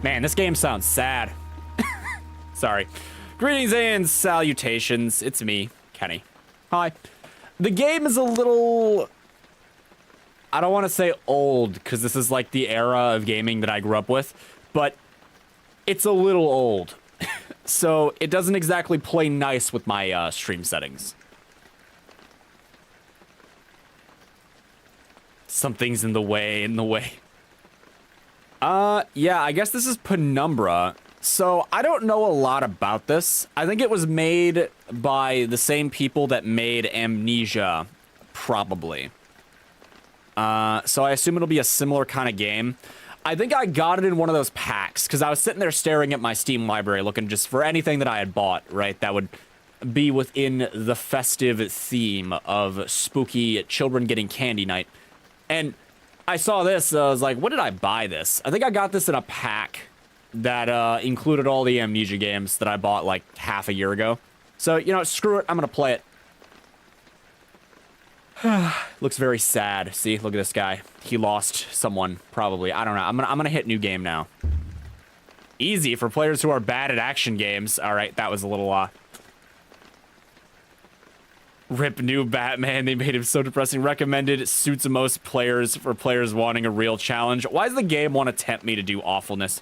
Man, this game sounds sad. Sorry. Greetings and salutations. It's me, Kenny. Hi. The game is a little... I don't want to say old, because this is like the era of gaming that I grew up with, but it's a little old. So it doesn't exactly play nice with my stream settings. Something's in the way, yeah, I guess this is Penumbra. So I don't know a lot about this. I think it was made by the same people that made Amnesia, probably. So I assume it'll be a similar kind of game. I think I got it in one of those packs, because I was sitting there staring at my Steam library looking just for anything that I had bought, right, that would be within the festive theme of spooky children getting candy night. And I saw this, I was like, what did I buy this? I think I got this in a pack that included all the Amnesia games that I bought like half a year ago. So, you know, screw it, I'm gonna play it. Looks very sad. See, look at this guy. He lost someone, probably. I don't know. I'm gonna hit new game now. Easy for players who are bad at action games. All right, that was a little rip new Batman. They made him so depressing. Recommended suits most players for players wanting a real challenge. Why does the game want to tempt me to do awfulness?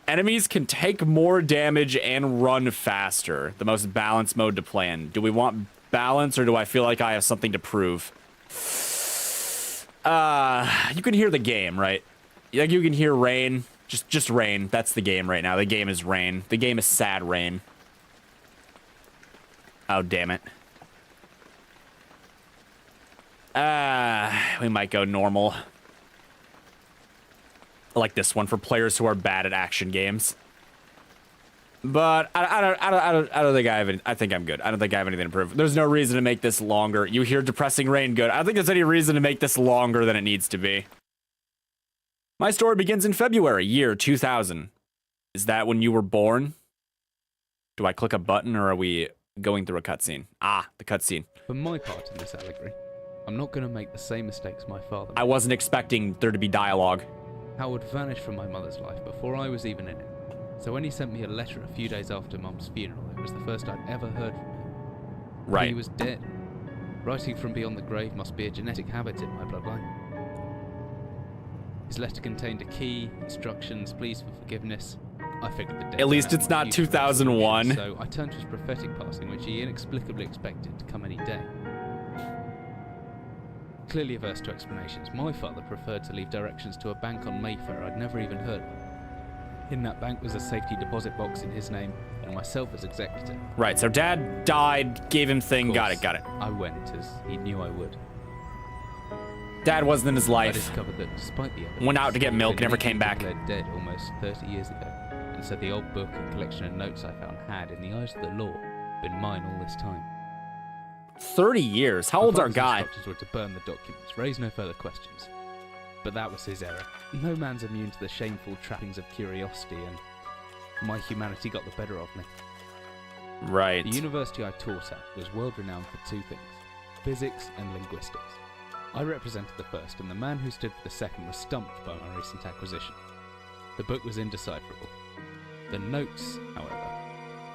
Enemies can take more damage and run faster. The most balanced mode to play in. Do we want balance, or do I feel like I have something to prove? You can hear the game, right? Like you can hear rain. Just rain. That's the game right now. The game is rain. The game is sad rain. Oh, damn it. We might go normal. I like this one for players who are bad at action games. But I don't think I have any, I think I'm good. I don't think I have anything to prove. There's no reason to make this longer. You hear depressing rain, good. I don't think there's any reason to make this longer than it needs to be. My story begins in February, year 2000. Is that when you were born? Do I click a button, or are we going through a cutscene? Ah, the cutscene. For my part in this allegory, I'm not going to make the same mistakes my father made. I wasn't expecting there to be dialogue. Howard vanished from my mother's life before I was even in it. So when he sent me a letter a few days after Mum's funeral, it was the first I'd ever heard from him. Right. He was dead. Writing from beyond the grave must be a genetic habit in my bloodline. His letter contained a key, instructions, pleas for forgiveness. I figured the dead At least it's not 2001. So I turned to his prophetic passing, which he inexplicably expected to come any day. Clearly averse to explanations, my father preferred to leave directions to a bank on Mayfair I'd never even heard of. In that bank was a safety deposit box in his name, and myself as executor. Right, so Dad died, gave him thing, got it. I went, as he knew I would. Dad wasn't in his I life. discovered that despite the evidence, Went out to get milk, never came back. They're dead almost 30 years ago, and so the old book and collection of notes I found had, in the eyes of the law, been mine all this time. 30 years? How old's our guy? Instructions were to burn the documents, raise no further questions. But that was his error. No man's immune to the shameful trappings of curiosity, and my humanity got the better of me. Right. The university I taught at was world-renowned for two things: physics and linguistics. I represented the first, and the man who stood for the second was stumped by my recent acquisition. The book was indecipherable. The notes, however,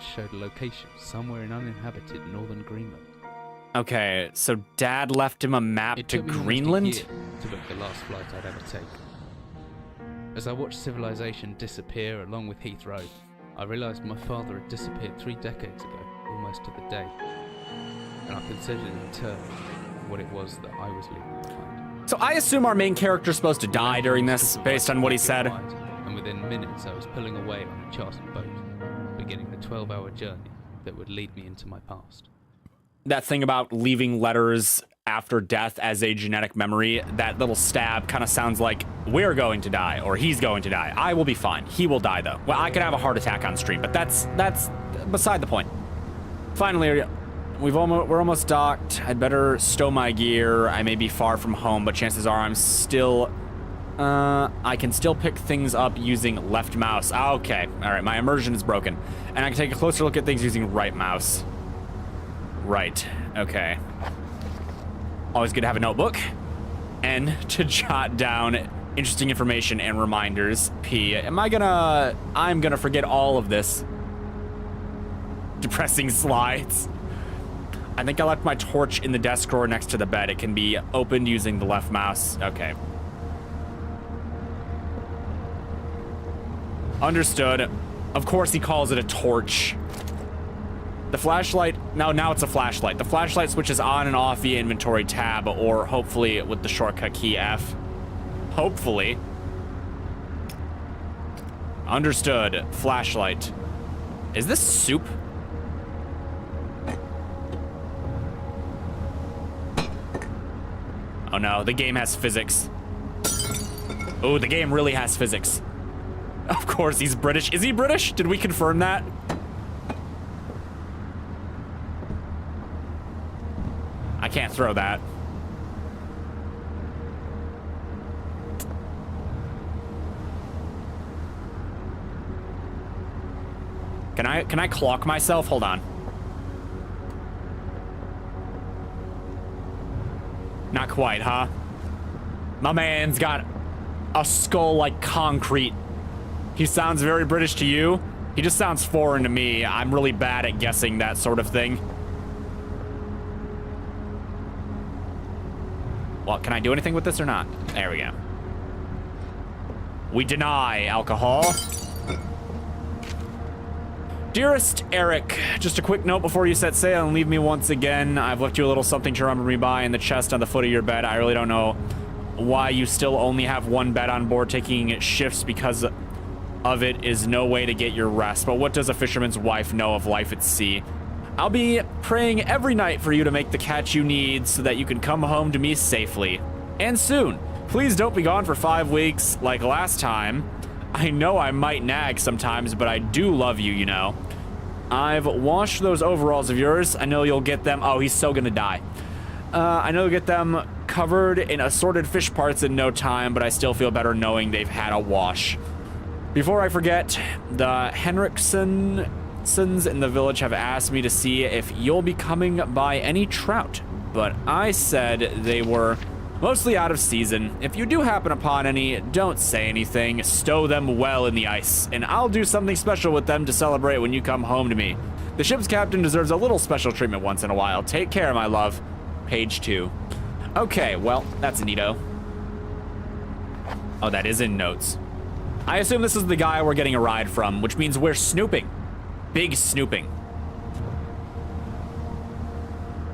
showed a location somewhere in uninhabited northern Greenland. Okay, so Dad left him a map It to took me almost a Greenland? year to book the last flight I'd ever take. As I watched civilization disappear along with Heathrow, I realised my father had disappeared 3 decades ago, almost to the day. And I considered in turn what it was that I was leaving behind. So I assume our main character's supposed to die during this, based on what he said. And within minutes I was pulling away on a chartered boat, beginning the 12-hour journey that would lead me into my past. That thing about leaving letters after death as a genetic memory, that little stab kind of sounds like we're going to die, or he's going to die. I will be fine. He will die, though. Well, I could have a heart attack on stream, but that's beside the point. Finally, we're almost docked. I'd better stow my gear. I may be far from home, but chances are I'm still... I can still pick things up using left mouse. Okay, all right, my immersion is broken. And I can take a closer look at things using right mouse. Right, okay. Always good to have a notebook and to jot down interesting information and reminders. P. I'm gonna forget all of this. Depressing slides. I think I left my torch in the desk drawer next to the bed. It can be opened using the left mouse. Okay. Understood. Of course he calls it a torch. The flashlight, now it's a flashlight. The flashlight switches on and off via inventory tab, or hopefully with the shortcut key F. Hopefully. Understood. Flashlight. Is this soup? Oh no, the game has physics. Oh, the game really has physics. Of course, he's British. Is he British? Did we confirm that? I can't throw that. Can I clock myself? Hold on. Not quite, huh? My man's got a skull like concrete. He sounds very British to you. He just sounds foreign to me. I'm really bad at guessing that sort of thing. Well, can I do anything with this or not? There we go. We deny alcohol. Dearest Eric, just a quick note before you set sail and leave me once again. I've left you a little something to remember me by in the chest on the foot of your bed. I really don't know why you still only have one bed on board. Taking shifts because of it is no way to get your rest. But what does a fisherman's wife know of life at sea? I'll be praying every night for you to make the catch you need so that you can come home to me safely. And soon. Please don't be gone for 5 weeks like last time. I know I might nag sometimes, but I do love you, you know. I've washed those overalls of yours. I know you'll get them. Oh, he's so gonna die. I know you'll get them covered in assorted fish parts in no time, but I still feel better knowing they've had a wash. Before I forget, the Henriksons in the village have asked me to see if you'll be coming by any trout, but I said they were mostly out of season. If you do happen upon any, don't say anything. Stow them well in the ice, and I'll do something special with them to celebrate when you come home to me. The ship's captain deserves a little special treatment once in a while. Take care, my love. Page 2. Okay, well, that's neato. Oh, that is in notes. I assume this is the guy we're getting a ride from, which means we're snooping. Big snooping.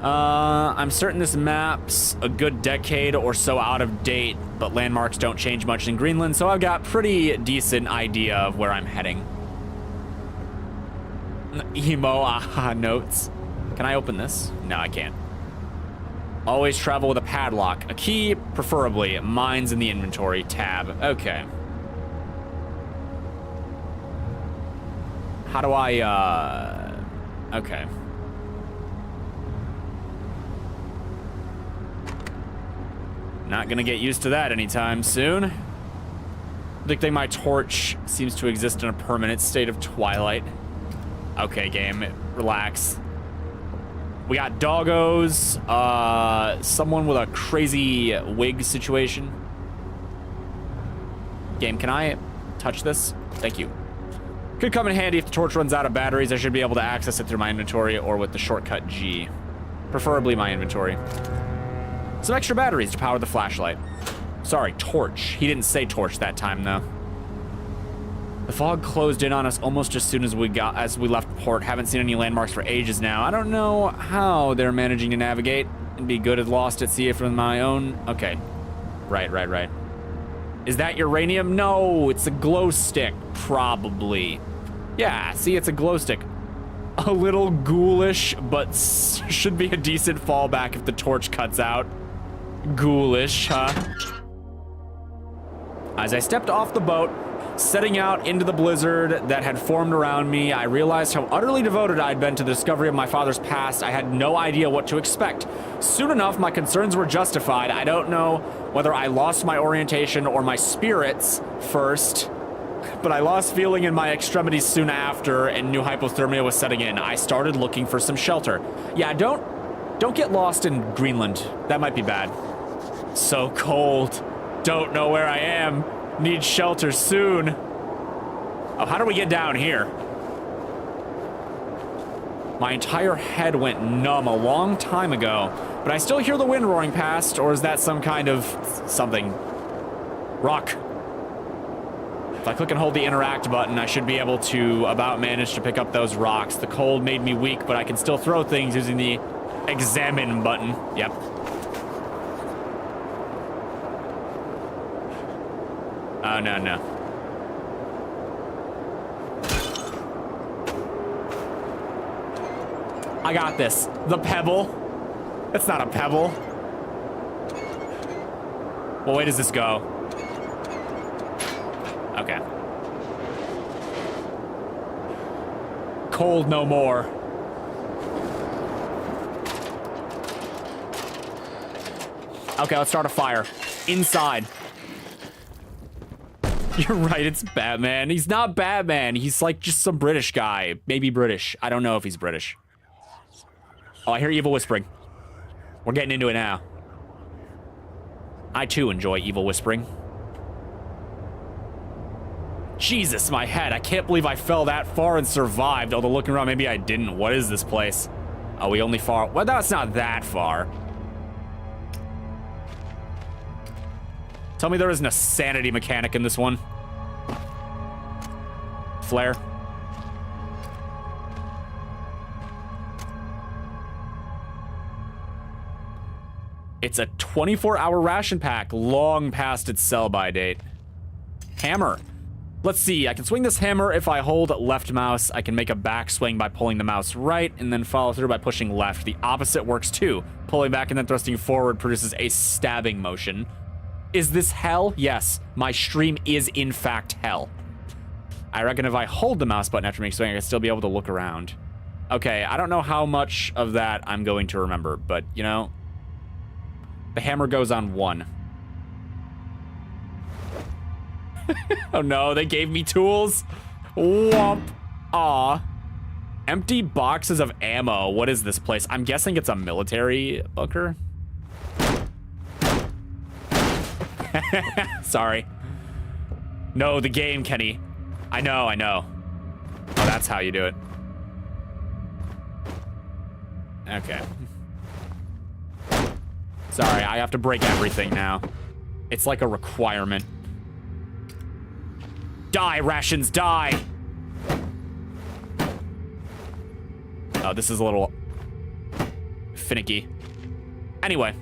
I'm certain this map's a good decade or so out of date, but landmarks don't change much in Greenland, so I've got pretty decent idea of where I'm heading. Emo aha notes. Can I open this? No, I can't. Always travel with a padlock. A key, preferably. Mine's in the inventory tab. Okay. How do I, okay. Not gonna get used to that anytime soon. Good thing my torch seems to exist in a permanent state of twilight. Okay, game, relax. We got doggos, someone with a crazy wig situation. Game, can I touch this? Thank you. Could come in handy if the torch runs out of batteries. I should be able to access it through my inventory or with the shortcut G. Preferably my inventory. Some extra batteries to power the flashlight. Sorry, torch. He didn't say torch that time, though. The fog closed in on us almost as soon as we left port. Haven't seen any landmarks for ages now. I don't know how they're managing to navigate. It'd be good at lost at sea from my own. Okay. Right. Is that uranium? No, it's a glow stick. Probably. Yeah, see, it's a glow stick. A little ghoulish, but should be a decent fallback if the torch cuts out. Ghoulish, huh? As I stepped off the boat, setting out into the blizzard that had formed around me, I realized how utterly devoted I'd been to the discovery of my father's past. I had no idea what to expect. Soon enough, my concerns were justified. I don't know whether I lost my orientation or my spirits first, but I lost feeling in my extremities soon after and knew hypothermia was setting in. I started looking for some shelter. Yeah, don't get lost in Greenland. That might be bad. So cold. Don't know where I am. Need shelter soon. Oh, how do we get down here? My entire head went numb a long time ago, but I still hear the wind roaring past, or is that some kind of something? Rock. If I click and hold the interact button, I should be able to about manage to pick up those rocks. The cold made me weak, but I can still throw things using the examine button. Yep. Oh, no, no. I got this. The pebble. That's not a pebble. Well, where does this go? Okay. Cold no more. Okay, let's start a fire. Inside. You're right, it's Batman. He's not Batman. He's like just some British guy. Maybe British. I don't know if he's British. Oh, I hear evil whispering. We're getting into it now. I too enjoy evil whispering. Jesus, my head. I can't believe I fell that far and survived. Although looking around, maybe I didn't. What is this place? Oh, we only far. Well, that's not that far. Tell me there isn't a sanity mechanic in this one. Flare. It's a 24-hour ration pack, long past its sell-by date. Hammer. Let's see, I can swing this hammer if I hold left mouse. I can make a backswing by pulling the mouse right, and then follow through by pushing left. The opposite works too. Pulling back and then thrusting forward produces a stabbing motion. Is this hell? Yes, my stream is in fact hell. I reckon if I hold the mouse button after making swing, I can still be able to look around. Okay, I don't know how much of that I'm going to remember, but you know, the hammer goes on 1. Oh no, they gave me tools. Womp. Aw. Empty boxes of ammo. What is this place? I'm guessing it's a military bunker. Sorry. No, the game, Kenny. I know, I know. Oh, that's how you do it. Okay. Sorry, I have to break everything now. It's like a requirement. Die, rations, die! Oh, this is a little finicky. Anyway.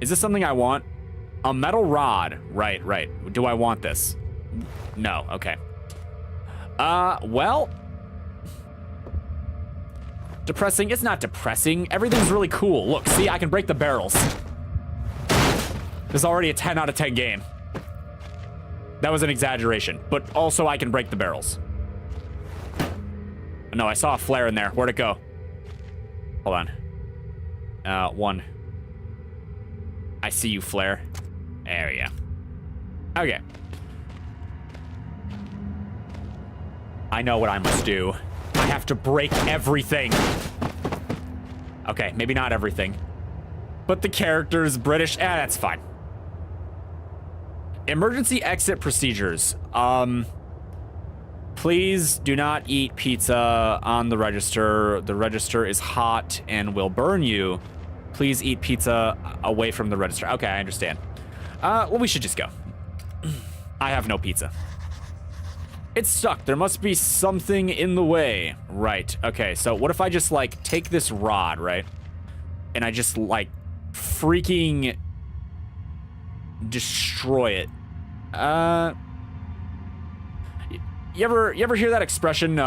Is this something I want? A metal rod. Right, right. Do I want this? No, okay. Well. Depressing. It's not depressing. Everything's really cool. Look, see, I can break the barrels. This is already a 10 out of 10 game. That was an exaggeration, but also I can break the barrels. No, I saw a flare in there. Where'd it go? Hold on. 1. I see you, flare. There we go. Okay. I know what I must do. I have to break everything. Okay, maybe not everything. But the character's British. That's fine. Emergency exit procedures. Please do not eat pizza on the register. The register is hot and will burn you. Please eat pizza away from the register. Okay, I understand. Well, we should just go. I have no pizza. It's stuck. There must be something in the way. Right. Okay, so what if I just, like, take this rod, right? And I just, like, freaking destroy it. You ever hear that expression,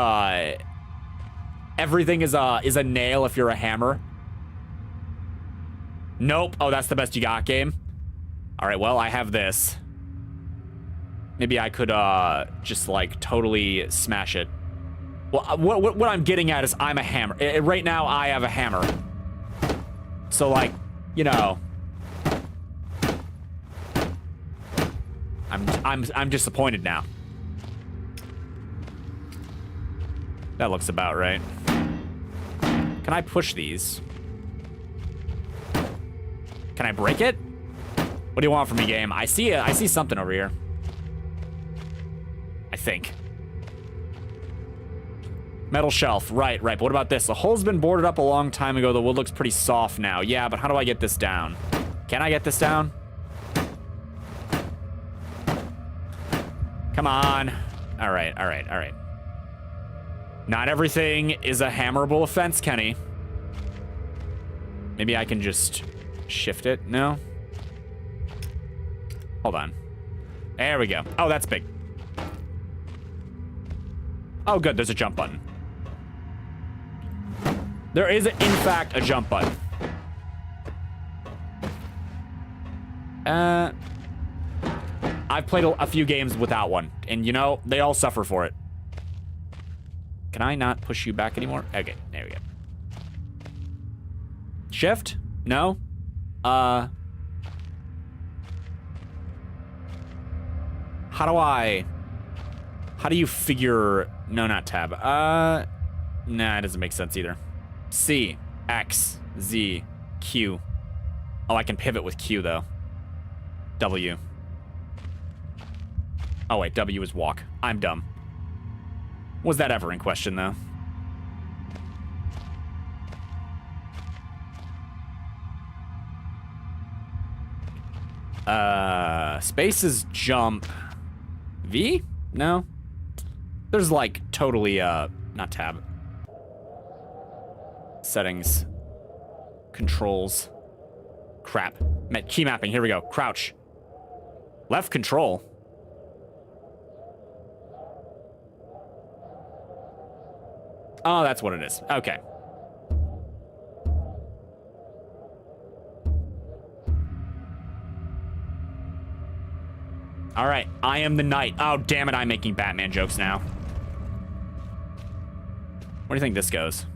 everything is a nail if you're a hammer? Nope. Oh, that's the best you got, game? All right, well, I have this. Maybe I could, just, like, totally smash it. Well, what I'm getting at is I'm a hammer. Right now, I have a hammer. So, like, you know. I'm disappointed now. That looks about right. Can I push these? Can Can I break it? What do you want from me, game? I see something over here. I think. Metal shelf. Right. But what about this? The hole's been boarded up a long time ago. The wood looks pretty soft now. Yeah, but how do I get this down? Can I get this down? Come on. All right. Not everything is a hammerable offense, Kenny. Maybe I can just shift it? No? Hold on. There we go. Oh, that's big. Oh, good. There's a jump button. There is, in fact, a jump button. I've played a few games without one, and you know, they all suffer for it. Can I not push you back anymore? Okay, there we go. Shift? No? How do you figure... No, not tab. Nah, it doesn't make sense either. C, X, Z, Q. Oh, I can pivot with Q, though. W. Oh, wait, W is walk. I'm dumb. Was that ever in question, though? Space is jump. V? No. There's like totally, not tab. Settings. Controls. Crap. Key mapping, here we go. Crouch. Left control. Oh, that's what it is. Okay. All right, I am the knight. Oh, damn it, I'm making Batman jokes now. Where do you think this goes?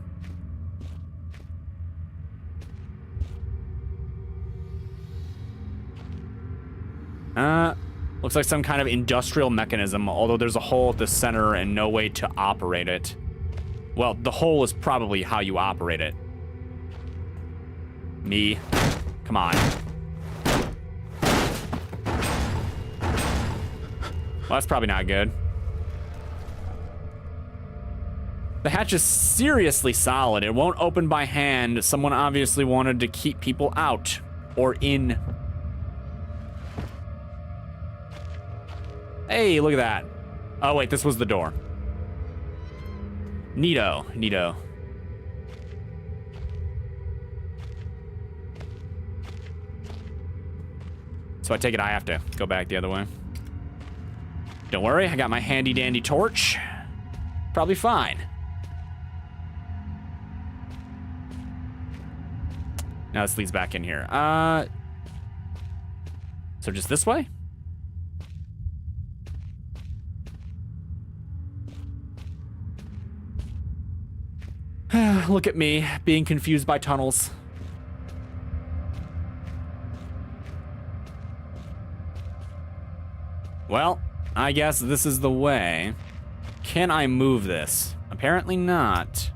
Looks like some kind of industrial mechanism, although there's a hole at the center and no way to operate it. Well, the hole is probably how you operate it. Me. Come on. Well, that's probably not good. The hatch is seriously solid. It won't open by hand. Someone obviously wanted to keep people out or in. Hey, look at that. Oh, wait, this was the door. Neato, neato. So I take it I have to go back the other way. Don't worry, I got my handy dandy torch. Probably fine. Now this leads back in here. So just this way? Look at me, being confused by tunnels. Well, I guess this is the way. Can I move this? Apparently not.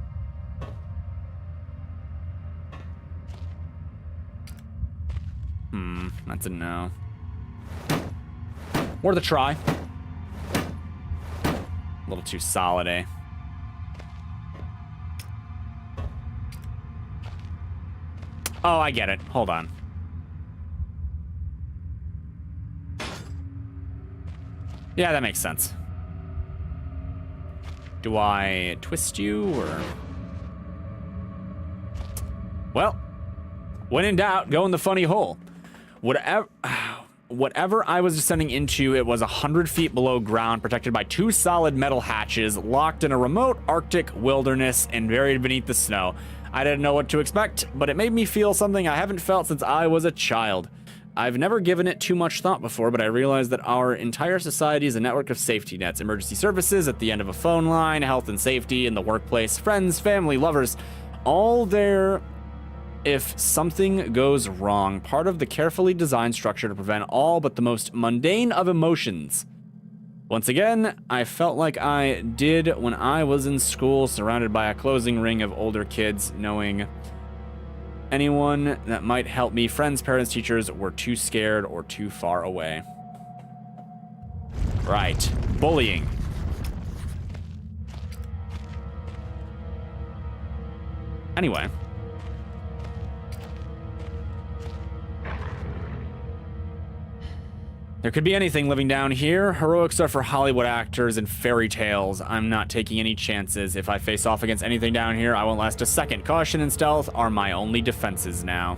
That's a no. Worth a try. A little too solid, eh? Oh, I get it. Hold on. Yeah, that makes sense. Do I twist you, or... Well, when in doubt, go in the funny hole. Whatever I was descending into, it was 100 feet below ground, protected by 2 solid metal hatches, locked in a remote Arctic wilderness and buried beneath the snow. I didn't know what to expect, but it made me feel something I haven't felt since I was a child. I've never given it too much thought before, but I realized that our entire society is a network of safety nets, emergency services at the end of a phone line, health and safety in the workplace, friends, family, lovers, all there if something goes wrong, part of the carefully designed structure to prevent all but the most mundane of emotions. Once again, I felt like I did when I was in school, surrounded by a closing ring of older kids, knowing Anyone that might help me, friends, parents, teachers, were too scared or too far away. Right. Bullying. Anyway. There could be anything living down here. Heroics are for Hollywood actors and fairy tales. I'm not taking any chances. If I face off against anything down here, I won't last a second. Caution and stealth are my only defenses now.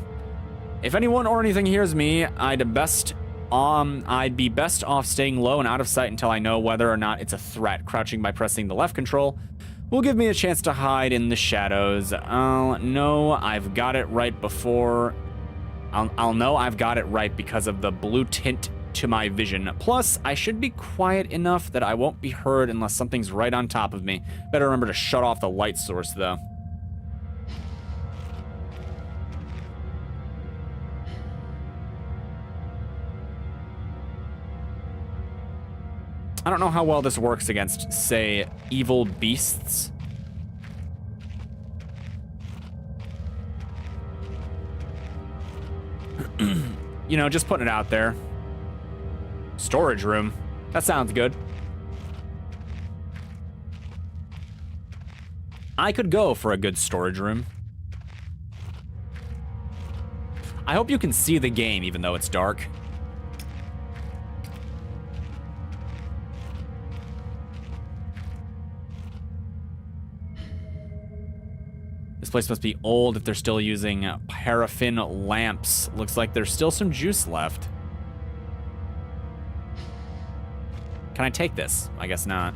If anyone or anything hears me, I'd be best off staying low and out of sight until I know whether or not it's a threat. Crouching by pressing the left control will give me a chance to hide in the shadows. I'll know I've got it right because of the blue tint to my vision. Plus, I should be quiet enough that I won't be heard unless something's right on top of me. Better remember to shut off the light source, though. I don't know how well this works against, say, evil beasts. You know, just putting it out there. Storage room. That sounds good. I could go for a good storage room. I hope you can see the game even though it's dark. This place must be old if they're still using paraffin lamps. Looks like there's still some juice left. Can I take this? I guess not.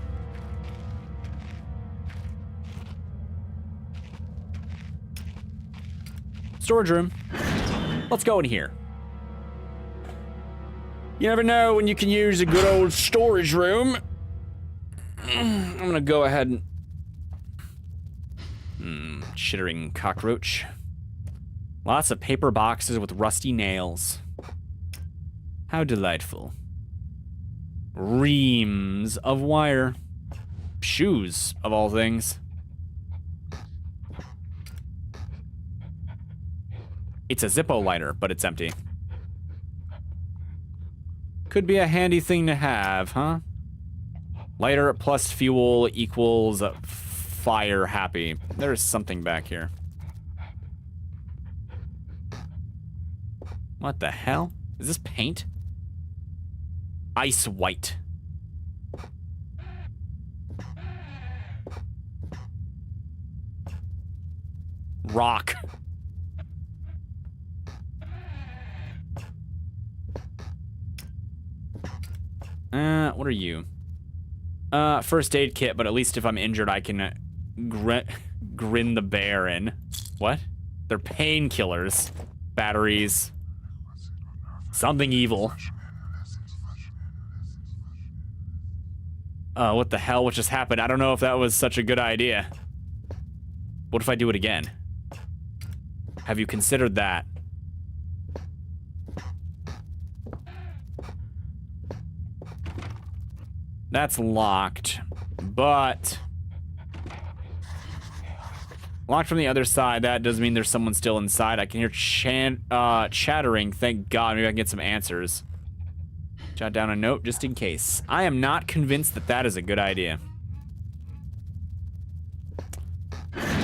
Storage room. Let's go in here. You never know when you can use a good old storage room. I'm gonna go ahead and... chittering cockroach. Lots of paper boxes with rusty nails. How delightful. Reams of wire. Shoes, of all things. It's a Zippo lighter, but it's empty. Could be a handy thing to have, huh? Lighter plus fuel equals fire happy. There's something back here. What the hell? Is this paint? Ice white. Rock. What are you? First aid kit, but at least if I'm injured, I can grin the bear in. What? They're painkillers. Batteries. Something evil. What the hell? What just happened? I don't know if that was such a good idea. What if I do it again? Have you considered that? That's locked, but... locked from the other side. That does mean there's someone still inside. I can hear chattering. Thank God. Maybe I can get some answers. Jot down a note just in case. I am not convinced that that is a good idea.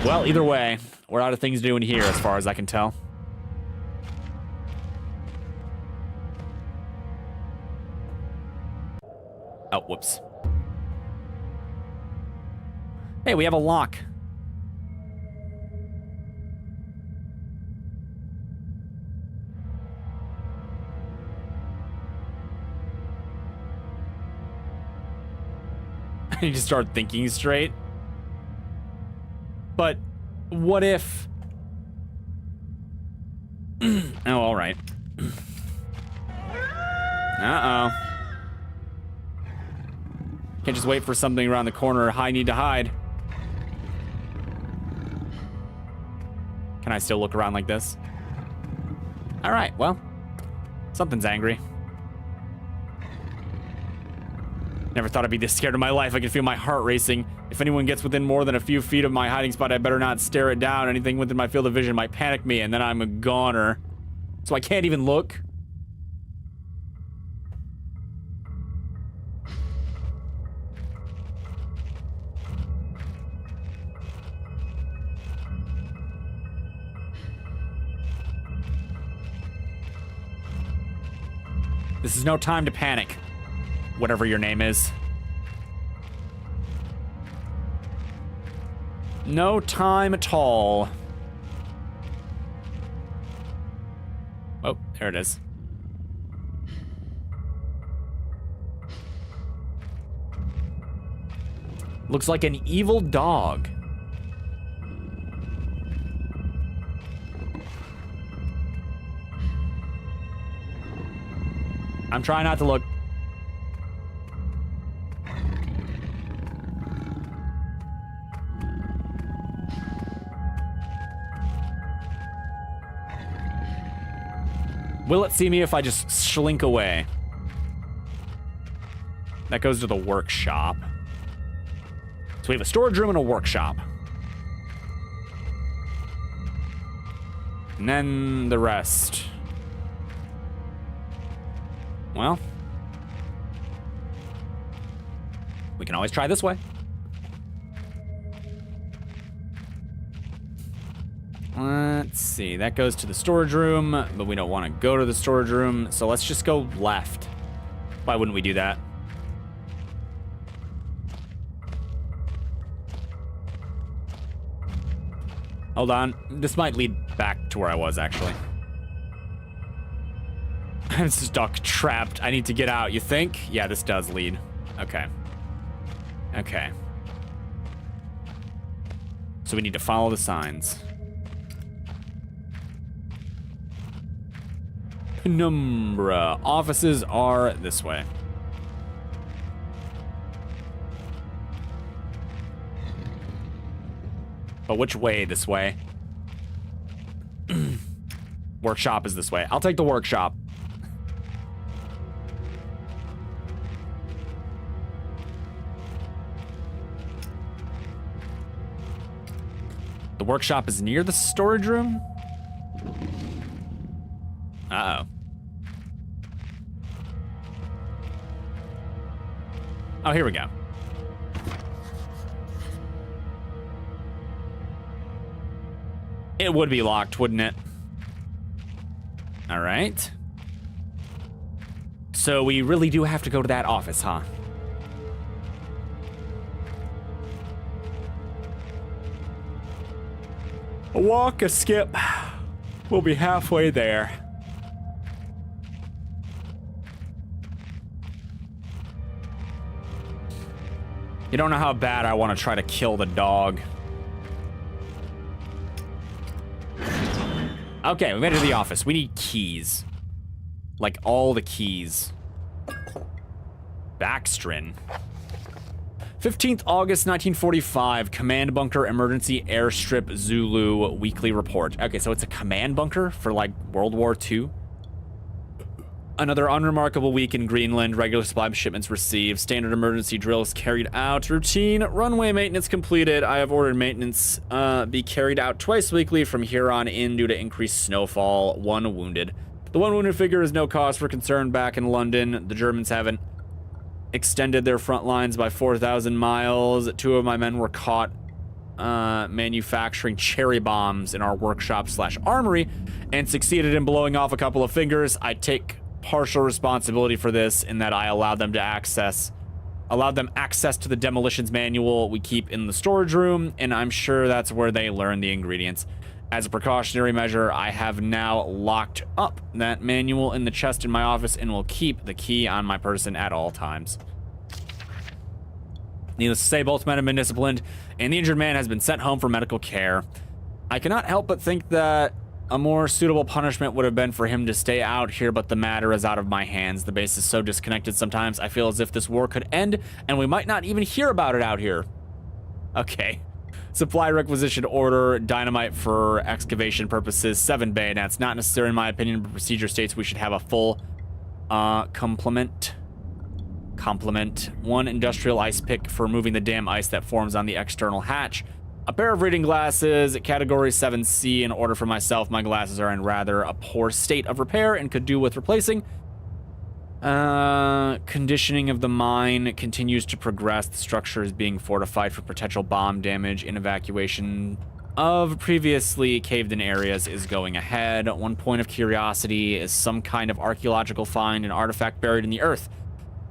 Well, either way, we're out of things to do in here as far as I can tell. Oh, whoops. Hey, we have a lock. I need to start thinking straight. But what if... oh, all right. Uh-oh. Can't just wait for something around the corner. I need to hide. Can I still look around like this? All right, well, something's angry. Never thought I'd be this scared in my life. I can feel my heart racing. If anyone gets within more than a few feet of my hiding spot, I better not stare it down. Anything within my field of vision might panic me, and then I'm a goner. So I can't even look. This is no time to panic. Whatever your name is. No time at all. Oh, there it is. Looks like an evil dog. I'm trying not to look. Will it see me if I just slink away? That goes to the workshop. So we have a storage room and a workshop. And then the rest. Well, we can always try this way. Let's see, that goes to the storage room, but we don't want to go to the storage room, so let's just go left. Why wouldn't we do that? Hold on, this might lead back to where I was, actually. I'm stuck, trapped. I need to get out, you think? Yeah, this does lead. Okay. Okay. So we need to follow the signs. Penumbra. Offices are this way. But which way this way? Workshop is this way. I'll take the workshop. The workshop is near the storage room? Uh-oh. Oh, here we go. It would be locked, wouldn't it? All right. So we really do have to go to that office, huh? A walk, a skip. We'll be halfway there. You don't know how bad I want to try to kill the dog. Okay, we made it to the office. We need keys. Like, all the keys. Backstrin. 15th August 1945, Command Bunker Emergency Airstrip Zulu Weekly Report. Okay, so it's a command bunker for, like, World War II. Another unremarkable week in Greenland. Regular supply shipments received. Standard emergency drills carried out. Routine runway maintenance completed. I have ordered maintenance be carried out twice weekly from here on in due to increased snowfall. 1 wounded. The 1 wounded figure is no cause for concern back in London. The Germans haven't extended their front lines by 4,000 miles. 2 of my men were caught manufacturing cherry bombs in our workshop/armory and succeeded in blowing off a couple of fingers. I take partial responsibility for this in that I allowed them access to the demolitions manual we keep in the storage room, and I'm sure that's where they learn the ingredients. As a precautionary measure, I have now locked up that manual in the chest in my office and will keep the key on my person at all times. Needless to say, both men have been disciplined, and the injured man has been sent home for medical care. I cannot help but think that a more suitable punishment would have been for him to stay out here, but the matter is out of my hands. The base is so disconnected sometimes, I feel as if this war could end, and we might not even hear about it out here. Okay. Supply requisition order, dynamite for excavation purposes, 7 bayonets. Not necessary in my opinion, but procedure states we should have a full complement. Complement. 1 industrial ice pick for removing the damn ice that forms on the external hatch. A pair of reading glasses, category 7C, in order for myself. My glasses are in rather a poor state of repair and could do with replacing. Conditioning of the mine continues to progress. The structure is being fortified for potential bomb damage, and evacuation of previously caved-in areas is going ahead. 1 point of curiosity is some kind of archaeological find, an artifact buried in the earth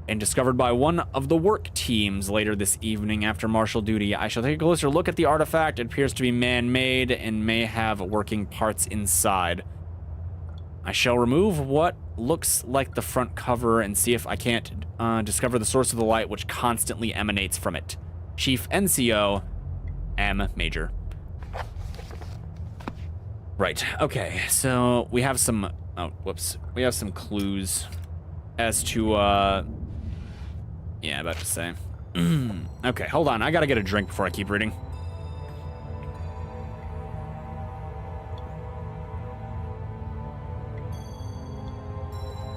and discovered by one of the work teams later this evening after martial duty. I shall take a closer look at the artifact. It appears to be man-made and may have working parts inside. I shall remove what looks like the front cover and see if I can't discover the source of the light which constantly emanates from it. Chief NCO M. Major. Right, okay, so we have some, we have some clues as to, yeah, about to say. Okay, hold on, I gotta get a drink before I keep reading.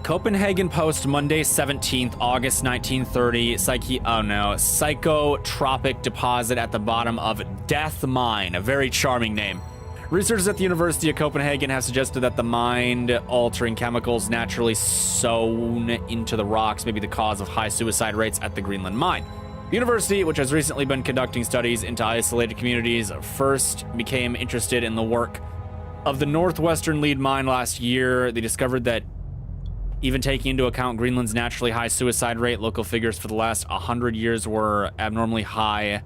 Copenhagen Post, Monday, 17th, August 1930. Psychotropic deposit at the bottom of Death Mine. A very charming name. Researchers at the University of Copenhagen have suggested that the mind-altering chemicals naturally sown into the rocks may be the cause of high suicide rates at the Greenland mine. The university, which has recently been conducting studies into isolated communities, first became interested in the work of the Northwestern Lead mine last year. They discovered that even taking into account Greenland's naturally high suicide rate, local figures for the last 100 years were abnormally high.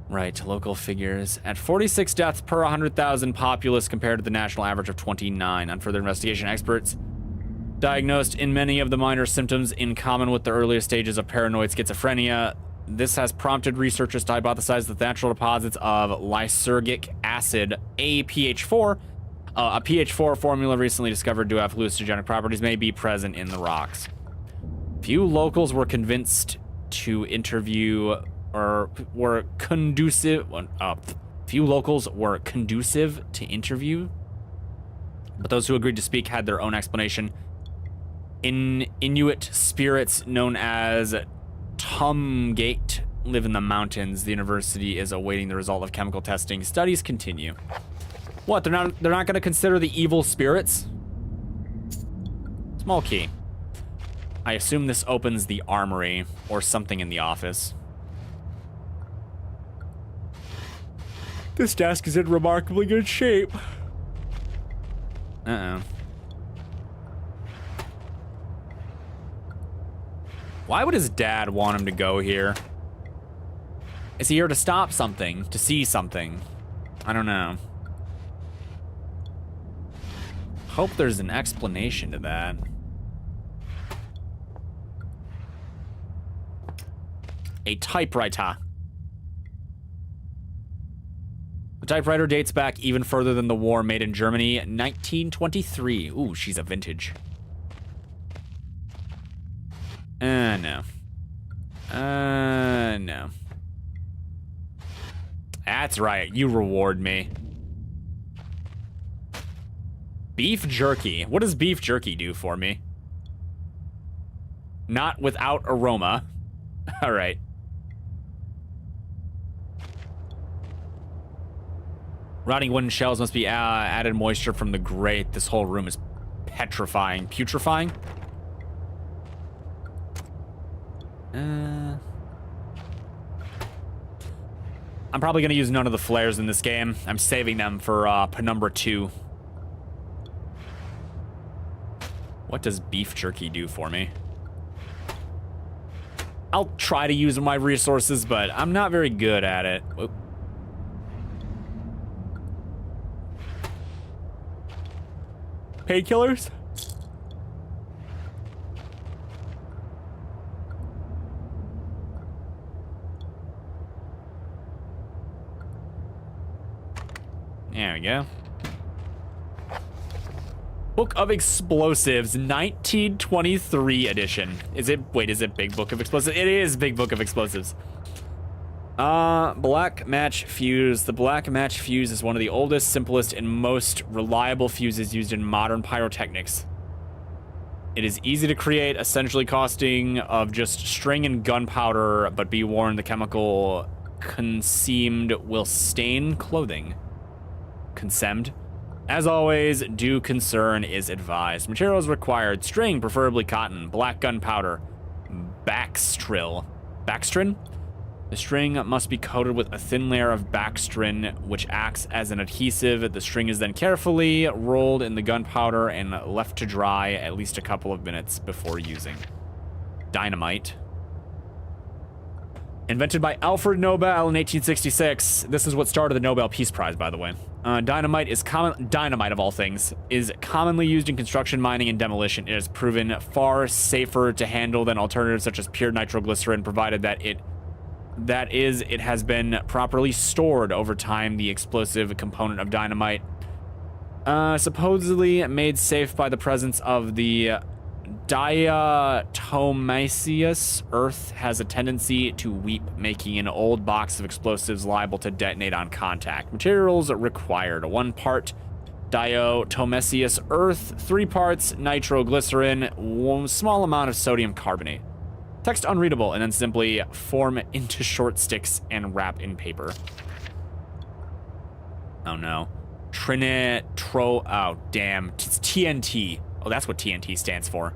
Right, local figures. At 46 deaths per 100,000 populace compared to the national average of 29. On further investigation, experts diagnosed in many of the minor symptoms in common with the earliest stages of paranoid schizophrenia. This has prompted researchers to hypothesize that the natural deposits of lysergic acid, APH4, a pH4 formula recently discovered to have hallucinogenic properties, may be present in the rocks. Few locals were convinced to interview or were conducive. Few locals were conducive to interview, but those who agreed to speak had their own explanation. Inuit spirits known as Tumgate live in the mountains. The university is awaiting the result of chemical testing. Studies continue. What? They're not going to consider the evil spirits? Small key. I assume this opens the armory or something in the office. This desk is in remarkably good shape. Uh-oh. Why would his dad want him to go here? Is he here to stop something? To see something? I don't know. Hope there's an explanation to that. A typewriter. The typewriter dates back even further than the war, made in Germany, 1923. Ooh, she's a vintage. No. No. That's right, you reward me. Beef jerky. What does beef jerky do for me? Not without aroma. All right. Rotting wooden shells must be added moisture from the grate. This whole room is petrifying. Putrefying? I'm probably going to use none of the flares in this game. I'm saving them for Penumbra 2. What does beef jerky do for me? I'll try to use my resources, but I'm not very good at it. Whoop. Painkillers? There we go. Book of Explosives, 1923 edition. Is it, wait, is it Big Book of Explosives? It is Big Book of Explosives. Black match fuse. The black match fuse is one of the oldest, simplest, and most reliable fuses used in modern pyrotechnics. It is easy to create, essentially costing of just string and gunpowder, but be warned the chemical consumed will stain clothing. Consumed. As always, due concern is advised. Materials required: string, preferably cotton, black gunpowder, baxtrill. Baxtrin? The string must be coated with a thin layer of baxtrin, which acts as an adhesive. The string is then carefully rolled in the gunpowder and left to dry at least a couple of minutes before using. Dynamite. Invented by Alfred Nobel in 1866. This is what started the Nobel Peace Prize, by the way. Dynamite of all things, is commonly used in construction, mining, and demolition. It has proven far safer to handle than alternatives such as pure nitroglycerin, provided that it has been properly stored over time. The explosive component of dynamite, supposedly made safe by the presence of the diatomaceous earth, has a tendency to weep, making an old box of explosives liable to detonate on contact. Materials required: 1 part diatomaceous earth, 3 parts nitroglycerin, 1 small amount of sodium carbonate. Text unreadable, and then simply form into short sticks and wrap in paper. Oh no. Oh damn, it's TNT. Oh, that's what TNT stands for.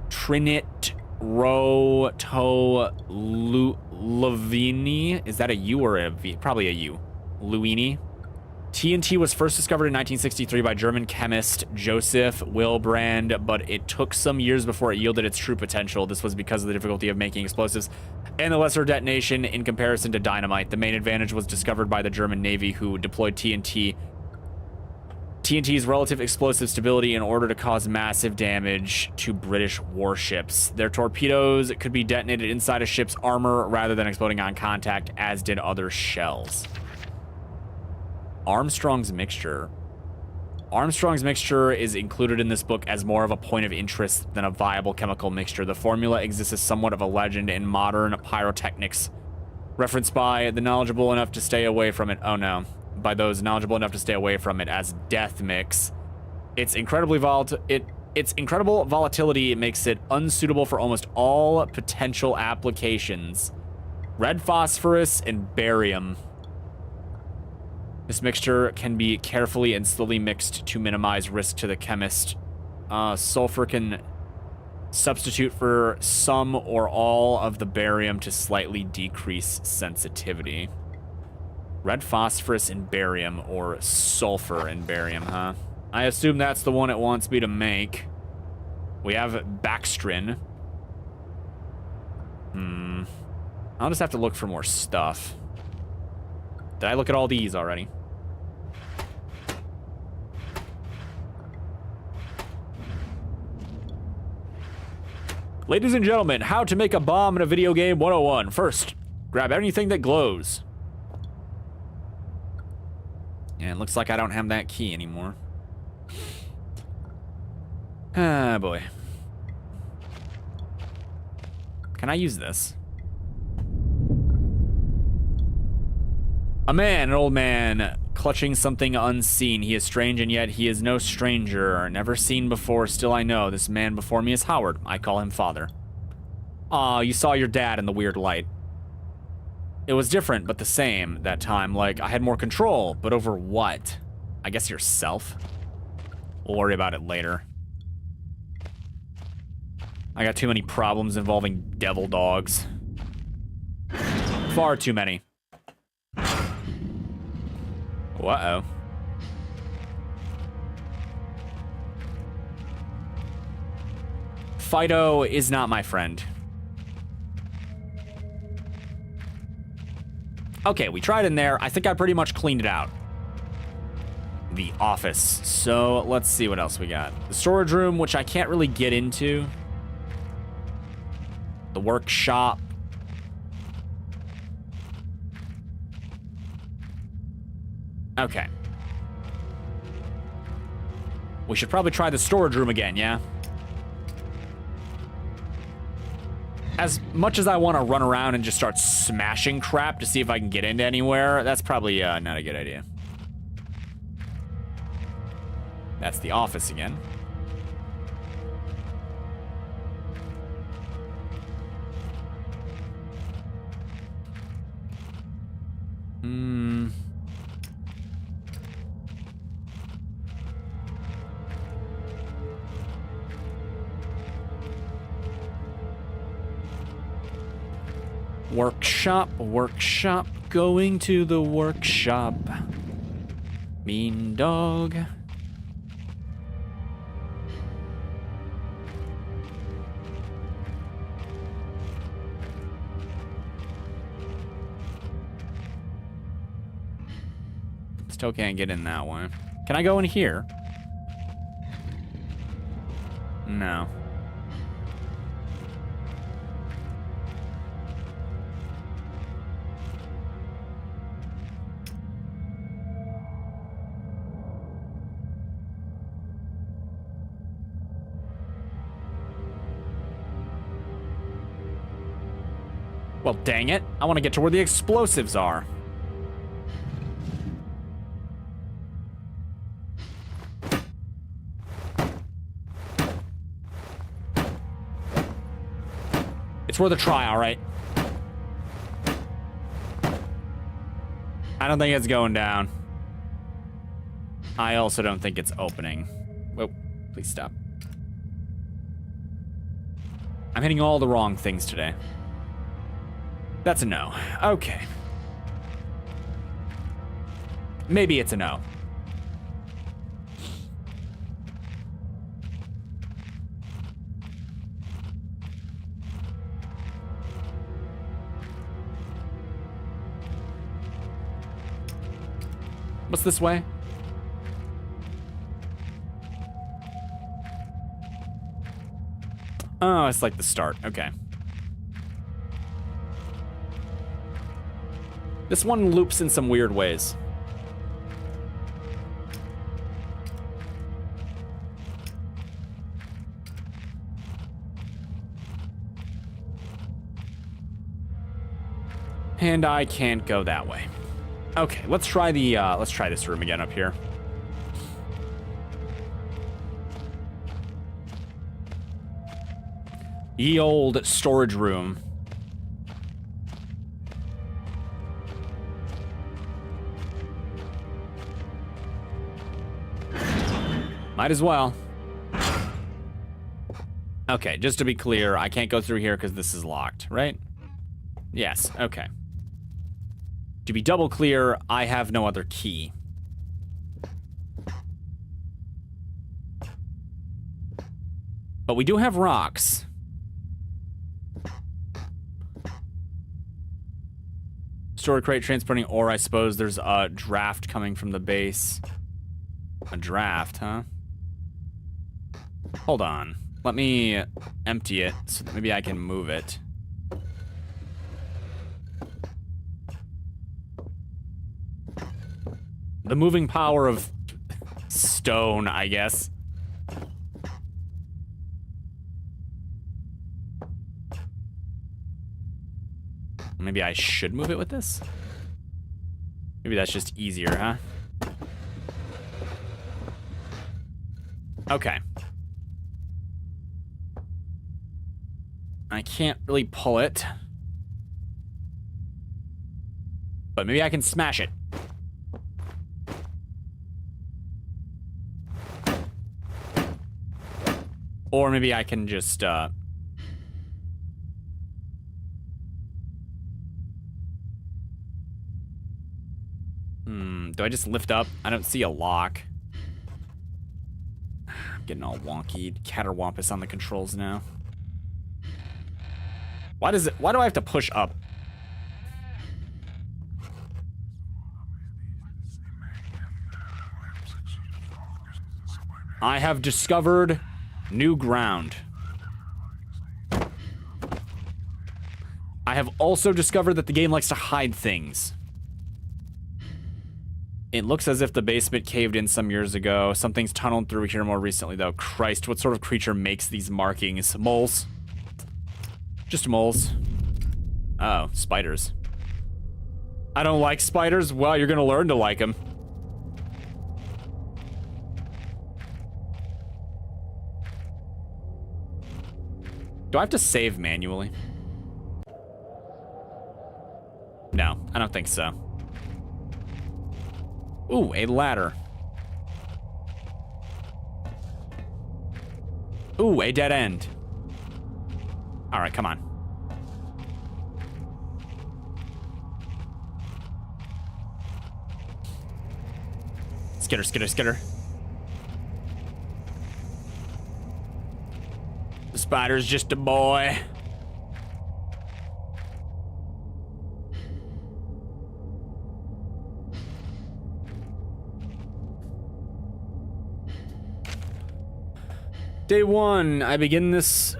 Trinitrotoluene. Is that a U or a V? Probably a U. Luini. TNT was first discovered in 1963 by German chemist Joseph Wilbrand, but it took some years before it yielded its true potential. This was because of the difficulty of making explosives and the lesser detonation in comparison to dynamite. The main advantage was discovered by the German Navy, who deployed TNT's relative explosive stability in order to cause massive damage to British warships. Their torpedoes could be detonated inside a ship's armor rather than exploding on contact, as did other shells. Armstrong's mixture. Armstrong's mixture is included in this book as more of a point of interest than a viable chemical mixture. The formula exists as somewhat of a legend in modern pyrotechnics, referenced by the knowledgeable enough to stay away from it. Oh no. By those knowledgeable enough to stay away from it as death mix. Its incredible volatility makes it unsuitable for almost all potential applications. Red phosphorus and barium. This mixture can be carefully and slowly mixed to minimize risk to the chemist. Sulfur can substitute for some or all of the barium to slightly decrease sensitivity. Red phosphorus and barium, or sulfur and barium, huh? I assume that's the one it wants me to make. We have Baxtrin. I'll just have to look for more stuff. Did I look at all these already? Ladies and gentlemen, how to make a bomb in a video game 101. First, grab anything that glows. And it looks like I don't have that key anymore. Ah, boy. Can I use this? An old man, clutching something unseen. He is strange, and yet he is no stranger. Never seen before, still I know. This man before me is Howard. I call him father. Aw, you saw your dad in the weird light. It was different, but the same that time. Like, I had more control, but over what? I guess yourself? We'll worry about it later. I got too many problems involving devil dogs. Far too many. Uh-oh. Fido is not my friend. Okay, we tried in there. I think I pretty much cleaned it out. The office. So let's see what else we got. The storage room, which I can't really get into. The workshop. Okay. We should probably try the storage room again, yeah? As much as I want to run around and just start smashing crap to see if I can get into anywhere, that's probably not a good idea. That's the office again. Hmm. Workshop, workshop, going to the workshop. Mean dog. Still can't get in that one. Can I go in here? No. Well, dang it. I want to get to where the explosives are. It's worth a try, all right? I don't think it's going down. I also don't think it's opening. Whoa, please stop. I'm hitting all the wrong things today. That's a no. Okay. Maybe it's a no. What's this way? Oh, it's like the start. Okay. This one loops in some weird ways. And I can't go that way. Okay, let's try this room again up here. Ye old storage room. Might as well. Okay, just to be clear, I can't go through here because this is locked, right? Yes, okay. To be double clear, I have no other key. But we do have rocks. Storage crate transporting ore, I suppose. There's a draft coming from the base. A draft, huh? Hold on. Let me empty it so that maybe I can move it. The moving power of stone, I guess. Maybe I should move it with this? Maybe that's just easier, huh? Okay. I can't really pull it. But maybe I can smash it. Or maybe I can just, do I just lift up? I don't see a lock. I'm getting all wonky, caterwampus on the controls now. Why do I have to push up? I have discovered new ground. I have also discovered that the game likes to hide things. It looks as if the basement caved in some years ago. Something's tunneled through here more recently, though. Christ, what sort of creature makes these markings? Moles? Just moles. Oh, spiders. I don't like spiders? Well, you're gonna learn to like them. Do I have to save manually? No, I don't think so. Ooh, a ladder. Ooh, a dead end. All right, come on. Skitter, skitter, skitter. The spider's just a boy. Day 1, I begin this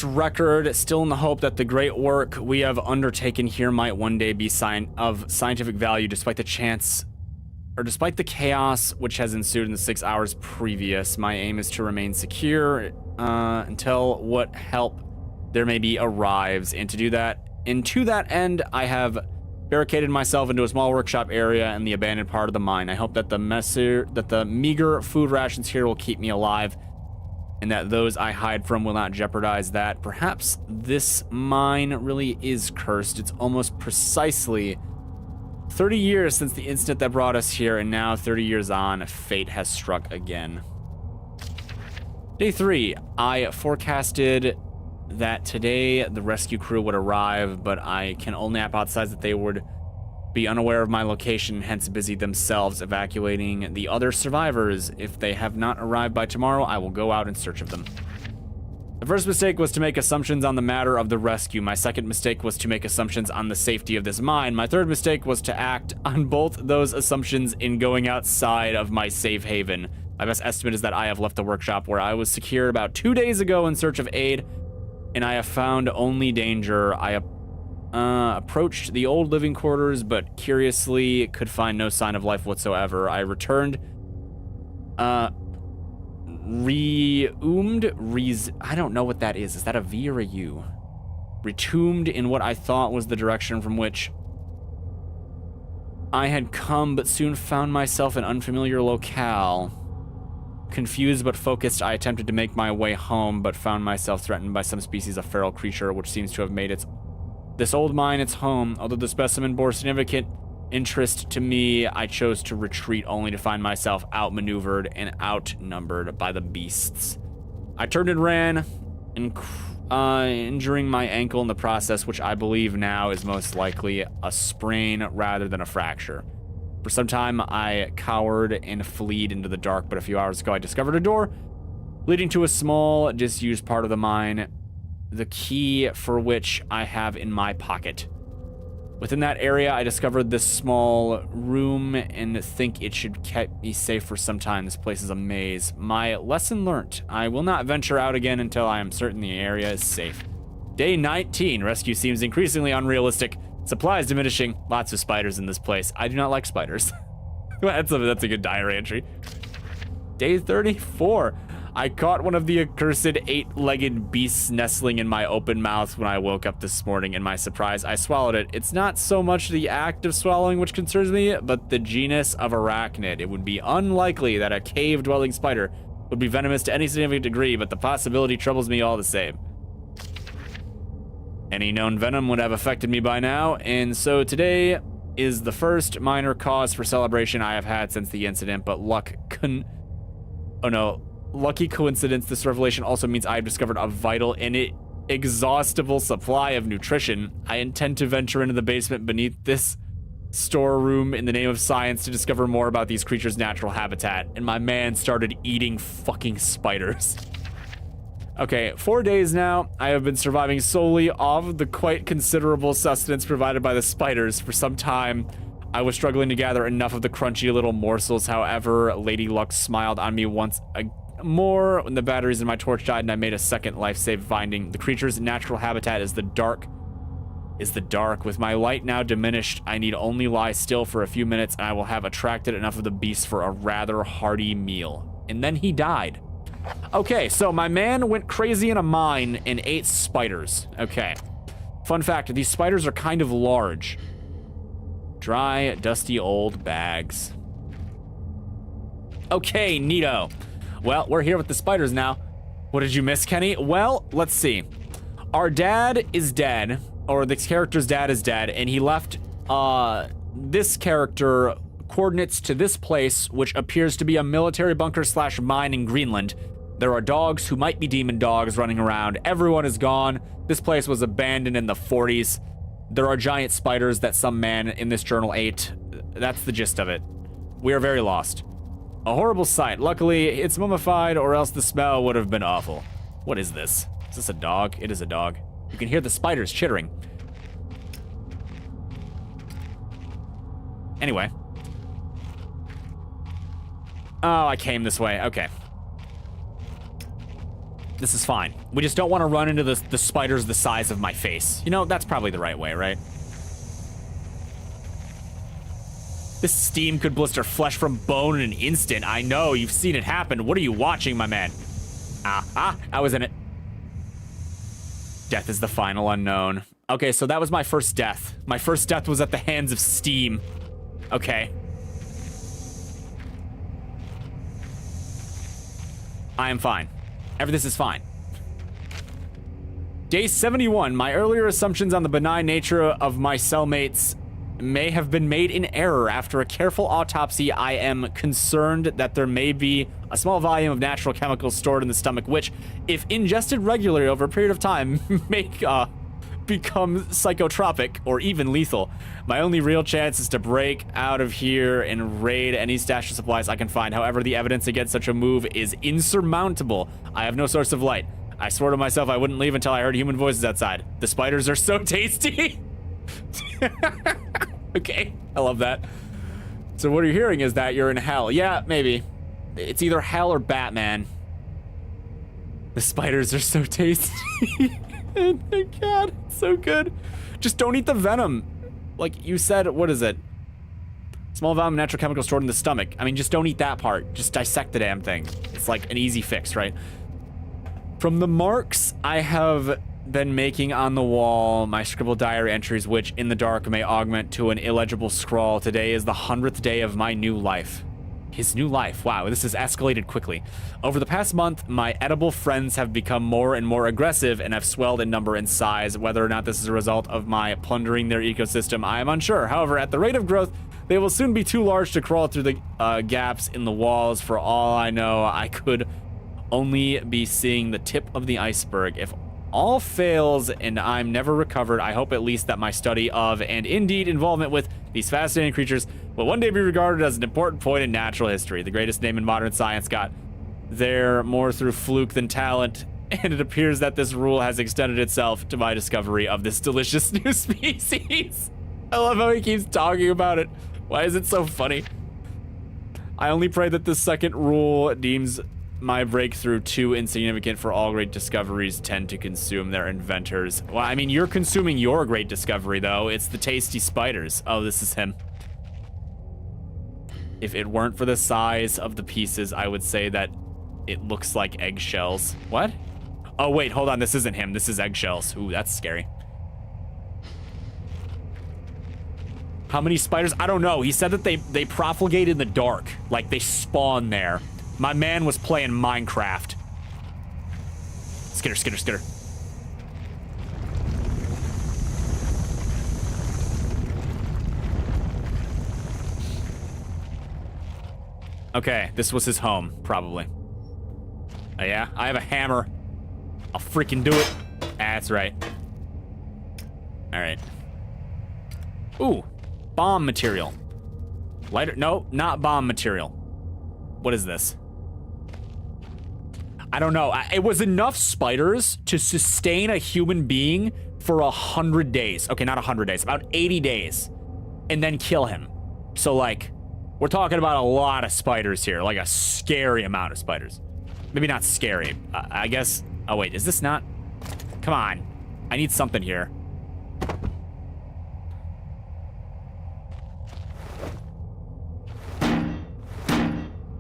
record still in the hope that the great work we have undertaken here might one day be of scientific value despite the chaos which has ensued in the 6 hours previous. My aim is to remain secure until what help there may be arrives, and to that end, I have barricaded myself into a small workshop area in the abandoned part of the mine. I hope that the meager food rations here will keep me alive, and that those I hide from will not jeopardize that. Perhaps this mine really is cursed. It's almost precisely 30 years since the incident that brought us here, and now 30 years on, fate has struck again. Day 3, I forecasted that today the rescue crew would arrive, but I can only hypothesize that they would be unaware of my location, hence busy themselves evacuating the other survivors. If they have not arrived by tomorrow, I will go out in search of them. The first mistake was to make assumptions on the matter of the rescue. My second mistake was to make assumptions on the safety of this mine. My third mistake was to act on both those assumptions in going outside of my safe haven. My best estimate is that I have left the workshop where I was secured about 2 days ago in search of aid, and I have found only danger. I approached the old living quarters, but curiously could find no sign of life whatsoever. I returned, I don't know what that is. Is that a V or a U? Retuned in what I thought was the direction from which I had come, but soon found myself in unfamiliar locale. Confused but focused, I attempted to make my way home, but found myself threatened by some species of feral creature, which seems to have made this old mine its home. Although the specimen bore significant interest to me, I chose to retreat only to find myself outmaneuvered and outnumbered by the beasts. I turned and ran, injuring my ankle in the process, which I believe now is most likely a sprain rather than a fracture. For some time, I cowered and fled into the dark, but a few hours ago I discovered a door leading to a small, disused part of the mine, the key for which I have in my pocket. Within that area, I discovered this small room and think it should keep me safe for some time. This place is a maze. My lesson learnt. I will not venture out again until I am certain the area is safe. Day 19. Rescue seems increasingly unrealistic. Supplies diminishing. Lots of spiders in this place. I do not like spiders. That's a good diary entry. Day 34. I caught one of the accursed 8-legged beasts nestling in my open mouth when I woke up this morning. In my surprise, I swallowed it. It's not so much the act of swallowing which concerns me, but the genus of arachnid. It would be unlikely that a cave-dwelling spider would be venomous to any significant degree, but the possibility troubles me all the same. Any known venom would have affected me by now, and so today is the first minor cause for celebration I have had since the incident, but lucky coincidence, this revelation also means I have discovered a vital and inexhaustible supply of nutrition. I intend to venture into the basement beneath this storeroom in the name of science to discover more about these creatures' natural habitat, and my man started eating fucking spiders. Okay, 4 days now, I have been surviving solely off the quite considerable sustenance provided by the spiders. For some time, I was struggling to gather enough of the crunchy little morsels. However, Lady Luck smiled on me once more when the batteries in my torch died and I made a second life-save finding. The creature's natural habitat is the dark. With my light now diminished, I need only lie still for a few minutes and I will have attracted enough of the beasts for a rather hearty meal. And then he died. Okay, so my man went crazy in a mine and ate spiders. Okay. Fun fact, these spiders are kind of large. Dry, dusty old bags. Okay, neato. Well, we're here with the spiders now. What did you miss, Kenny? Well, let's see. Our dad is dead, or the character's dad is dead, and he left this character coordinates to this place, which appears to be a military bunker / mine in Greenland. There are dogs who might be demon dogs running around. Everyone is gone. This place was abandoned in the 40s. There are giant spiders that some man in this journal ate. That's the gist of it. We are very lost. A horrible sight. Luckily, it's mummified, or else the smell would have been awful. What is this? Is this a dog? It is a dog. You can hear the spiders chittering. Anyway. Oh, I came this way. Okay. This is fine. We just don't want to run into the spiders the size of my face. You know, that's probably the right way, right? This steam could blister flesh from bone in an instant. I know, you've seen it happen. What are you watching, my man? I was in it. Death is the final unknown. Okay, so that was my first death. My first death was at the hands of steam. Okay. I am fine. This is fine. Day 71. My earlier assumptions on the benign nature of my cellmates may have been made in error. After a careful autopsy, I am concerned that there may be a small volume of natural chemicals stored in the stomach, which, if ingested regularly over a period of time, may become psychotropic or even lethal. My only real chance is to break out of here and raid any stash of supplies I can find. However, the evidence against such a move is insurmountable. I have no source of light. I swore to myself I wouldn't leave until I heard human voices outside. The spiders are so tasty. Okay, I love that. So what you're hearing is that you're in hell. Yeah, maybe. It's either hell or Batman. The spiders are so tasty. Oh my god, so good. Just don't eat the venom. Like you said, what is it? Small volume of natural chemicals stored in the stomach. I mean, just don't eat that part. Just dissect the damn thing. It's like an easy fix, right? From the marks I have been making on the wall, my scribbled diary entries, which in the dark may augment to an illegible scrawl, today is the 100th day of my new life. His new life. Wow, this has escalated quickly. Over the past month, my edible friends have become more and more aggressive and have swelled in number and size. Whether or not this is a result of my plundering their ecosystem, I am unsure. However, at the rate of growth, they will soon be too large to crawl through the gaps in the walls. For all I know, I could only be seeing the tip of the iceberg. If all fails and I'm never recovered, I hope at least that my study of, and indeed involvement with, these fascinating creatures will one day be regarded as an important point in natural history. The greatest name in modern science got there more through fluke than talent, and it appears that this rule has extended itself to my discovery of this delicious new species. I love how he keeps talking about it. Why is it so funny? I only pray that the second rule deems my breakthrough too insignificant, for all great discoveries tend to consume their inventors. Well, I mean, you're consuming your great discovery, though. It's the tasty spiders. Oh, this is him. If it weren't for the size of the pieces, I would say that it looks like eggshells. What? Oh, wait, hold on. This isn't him. This is eggshells. Ooh, that's scary. How many spiders? I don't know. He said that they profligate in the dark. Like, they spawn there. My man was playing Minecraft. Skitter, skitter, skitter. Okay, this was his home, probably. Oh, yeah? I have a hammer. I'll freaking do it. That's right. Alright. Ooh. Bomb material. Lighter. No, not bomb material. What is this? I don't know. It was enough spiders to sustain a human being for 100 days. Okay, not 100 days, about 80 days. And then kill him. So, like, we're talking about a lot of spiders here. Like, a scary amount of spiders. Maybe not scary. I guess... Oh, wait, is this not... Come on. I need something here.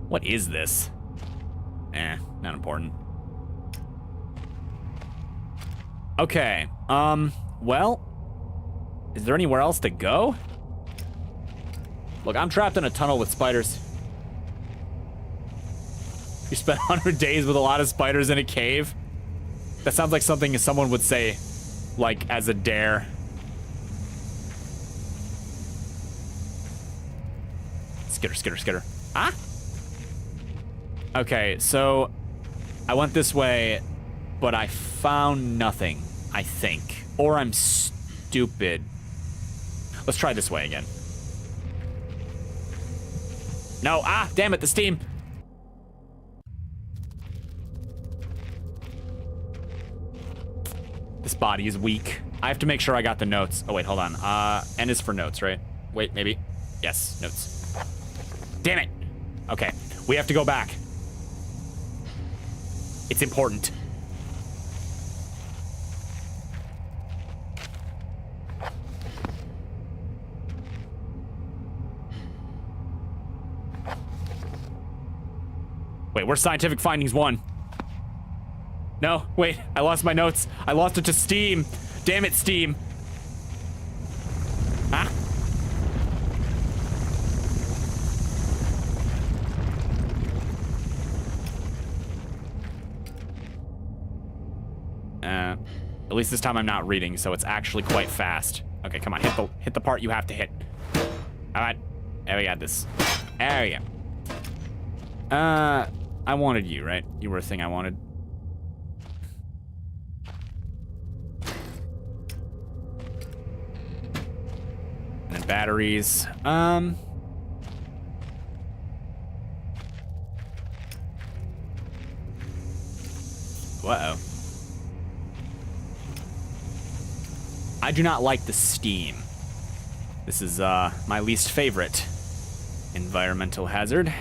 What is this? Not important. Okay, well, is there anywhere else to go? Look, I'm trapped in a tunnel with spiders. You spent 100 days with a lot of spiders in a cave? That sounds like something someone would say, like, as a dare. Skitter, skitter, skitter. Ah? Okay, so I went this way, but I found nothing, I think. Or I'm stupid. Let's try this way again. No, ah, damn it, the steam. This body is weak. I have to make sure I got the notes. Oh, wait, hold on. N is for notes, right? Wait, maybe. Yes, notes. Damn it. Okay, we have to go back. It's important. Wait, where's scientific findings 1? No, wait, I lost my notes. I lost it to Steam. Damn it, Steam. Huh? At least this time I'm not reading, so it's actually quite fast. Okay, come on, hit the part you have to hit. All right, there we got this. There we go. I wanted you, right? You were a thing I wanted. And then batteries. Uh-oh. I do not like the steam. This is, my least favorite environmental hazard.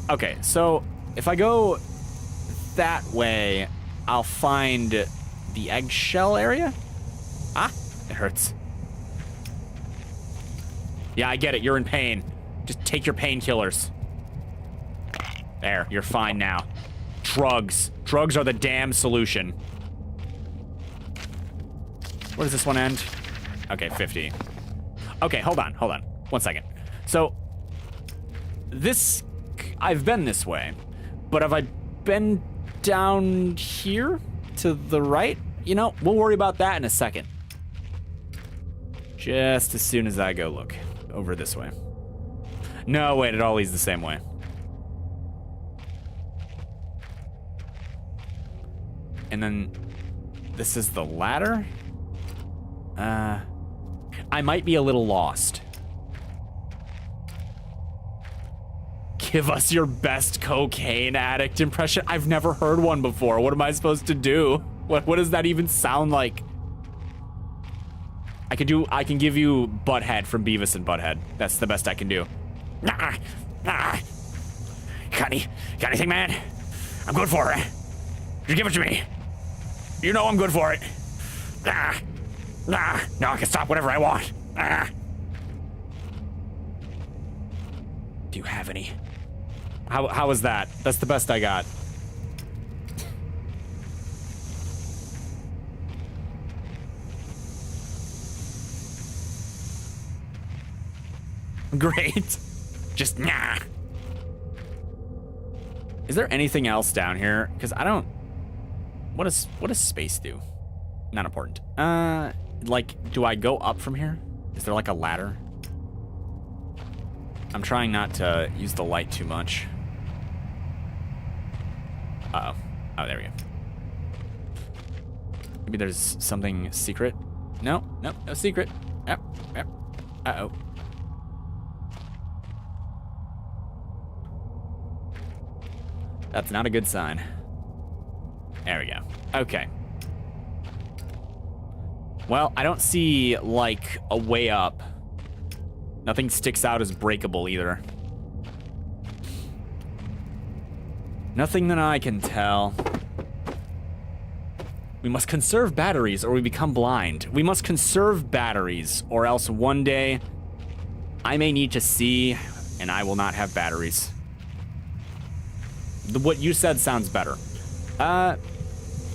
Okay, so if I go that way, I'll find the eggshell area. Ah, it hurts. Yeah, I get it. You're in pain. Just take your painkillers. There, you're fine now. Drugs. Drugs are the damn solution. Where does this one end? Okay, 50. Okay, hold on. 1 second. So, this... I've been this way, but have I been down here to the right? You know, we'll worry about that in a second. Just as soon as I go look over this way. No, wait, it all leads the same way. And then this is the ladder? I might be a little lost. Give us your best cocaine addict impression. I've never heard one before. What am I supposed to do? What does that even sound like? I can give you Butthead from Beavis and Butthead. That's the best I can do. Nah. Got anything, man? I'm good for it. Just give it to me. You know I'm good for it. Nah. Now I can stop whenever I want. Do you have any? How was that? That's the best I got. Great. Just nah. Is there anything else down here? Because I don't... What does space do? Not important. Like, do I go up from here? Is there like a ladder? I'm trying not to use the light too much. Uh-oh. Oh, there we go. Maybe there's something secret? No secret. Yep. Uh-oh. That's not a good sign. There we go. Okay. Well, I don't see, like, a way up. Nothing sticks out as breakable either. Nothing that I can tell. We must conserve batteries or we become blind. We must conserve batteries or else one day I may need to see and I will not have batteries. What you said sounds better.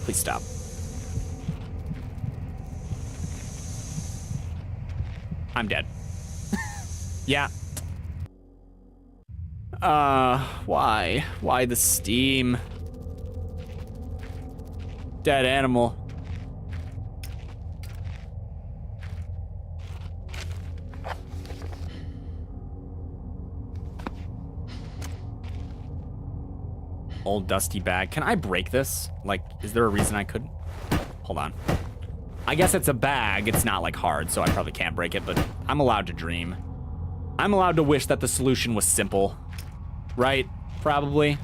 Please stop. I'm dead. Yeah. Why? Why the steam? Dead animal. Old dusty bag. Can I break this? Like, is there a reason I couldn't? Hold on. I guess it's a bag. It's not, like, hard, so I probably can't break it, but I'm allowed to dream. I'm allowed to wish that the solution was simple. Right? Probably.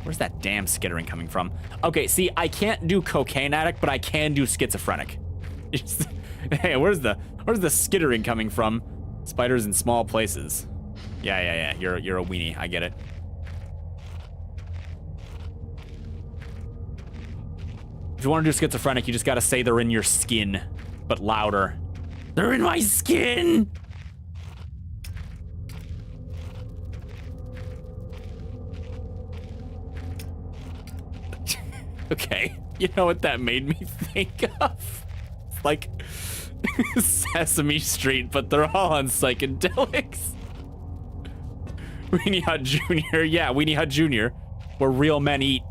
Where's that damn skittering coming from? Okay, see, I can't do cocaine addict, but I can do schizophrenic. Hey, where's the skittering coming from? Spiders in small places. Yeah. You're a weenie. I get it. If you want to do schizophrenic, you just gotta say they're in your skin, but louder. They're in my skin! Okay, you know what that made me think of? It's like Sesame Street, but they're all on psychedelics. Weenie Hut Jr. Yeah, Weenie Hut Jr. Where real men eat.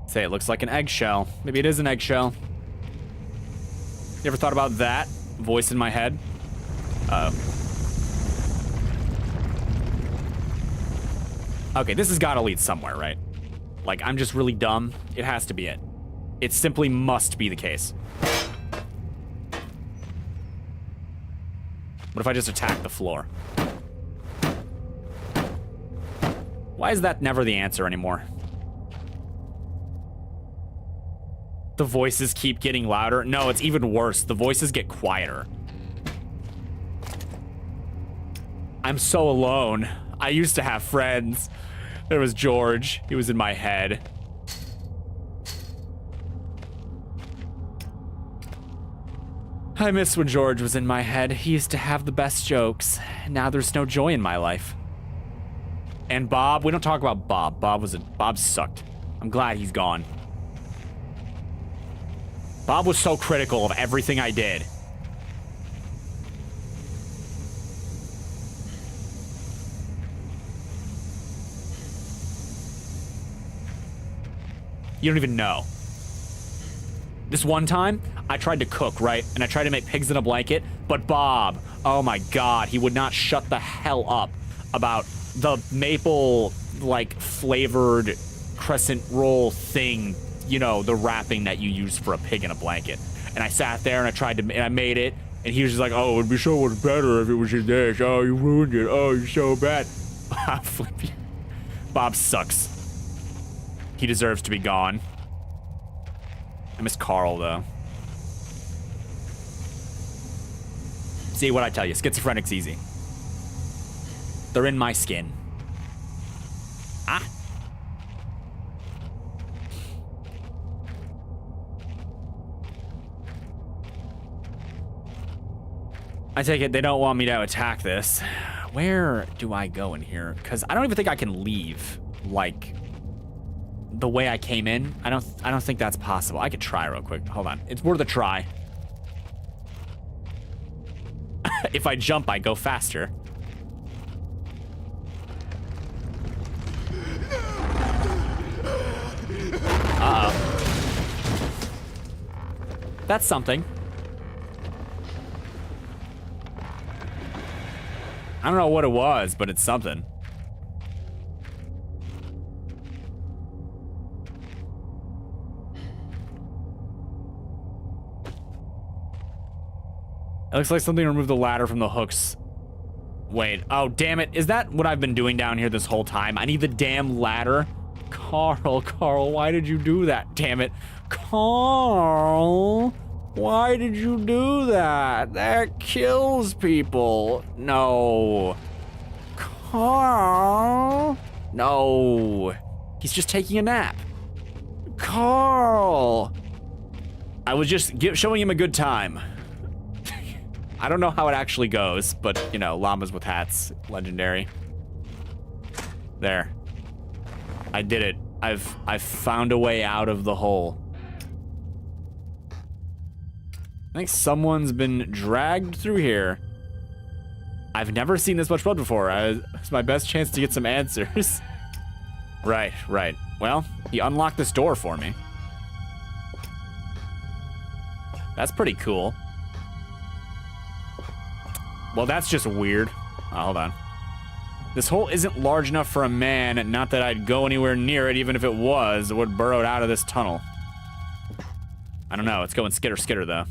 Say it looks like an eggshell. Maybe it is an eggshell. You ever thought about that? Voice in my head? Uh-oh. Okay, this has got to lead somewhere, right? Like, I'm just really dumb. It has to be it. It simply must be the case. What if I just attack the floor? Why is that never the answer anymore? The voices keep getting louder. No, it's even worse. The voices get quieter. I'm so alone. I used to have friends. There was George. He was in my head. I miss when George was in my head. He used to have the best jokes. Now there's no joy in my life. And Bob, we don't talk about Bob. Bob sucked. I'm glad he's gone. Bob was so critical of everything I did. You don't even know. This one time, I tried to cook, right? And I tried to make pigs in a blanket, but Bob, oh my God, he would not shut the hell up about the maple, like, flavored crescent roll thing. You know, the wrapping that you use for a pig in a blanket. And I sat there and I tried to, and I made it, and he was just like, oh, it would be so much better if it was in this. Oh, you ruined it. Oh, you're so bad. Bob, flip you. Bob sucks. He deserves to be gone. I miss Carl, though. See what I tell you, schizophrenic's easy. They're in my skin. Ah. I take it they don't want me to attack this. Where do I go in here? Because I don't even think I can leave, like, the way I came in. I don't think that's possible. I could try real quick. Hold on. It's worth a try. If I jump, I go faster. Uh-oh. That's something. I don't know what it was, but it's something. It looks like something removed the ladder from the hooks. Wait, oh, damn it. Is that what I've been doing down here this whole time? I need the damn ladder. Carl, why did you do that? Damn it. Carl, why did you do that? That kills people. No. Carl. No. He's just taking a nap. Carl. I was just showing him a good time. I don't know how it actually goes, but, you know, llamas with hats, legendary. There. I did it. I've found a way out of the hole. I think someone's been dragged through here. I've never seen this much blood before. It's my best chance to get some answers. Right. Well, he unlocked this door for me. That's pretty cool. Well, that's just weird. Oh, hold on. This hole isn't large enough for a man, not that I'd go anywhere near it, even if it was. It would burrow out of this tunnel. I don't know. It's going skitter, though.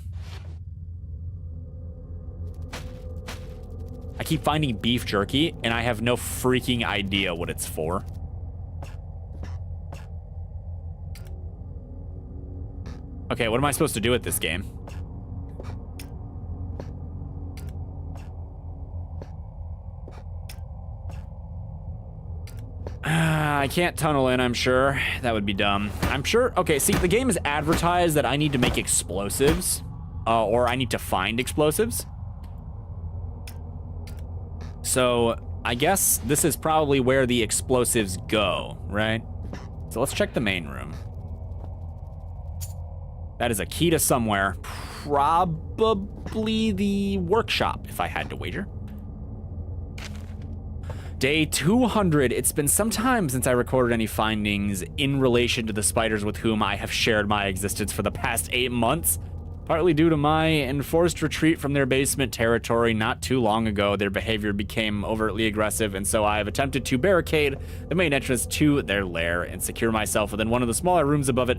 I keep finding beef jerky, and I have no freaking idea what it's for. Okay, what am I supposed to do with this game? I can't tunnel in, I'm sure. That would be dumb. I'm sure. Okay, see, the game is advertised that I need to make explosives, or I need to find explosives. So I guess this is probably where the explosives go, right? So let's check the main room. That is a key to somewhere. Probably the workshop, if I had to wager. Day 200. It's been some time since I recorded any findings in relation to the spiders with whom I have shared my existence for the past 8 months. Partly due to my enforced retreat from their basement territory not too long ago, their behavior became overtly aggressive, and so I have attempted to barricade the main entrance to their lair and secure myself within one of the smaller rooms above it,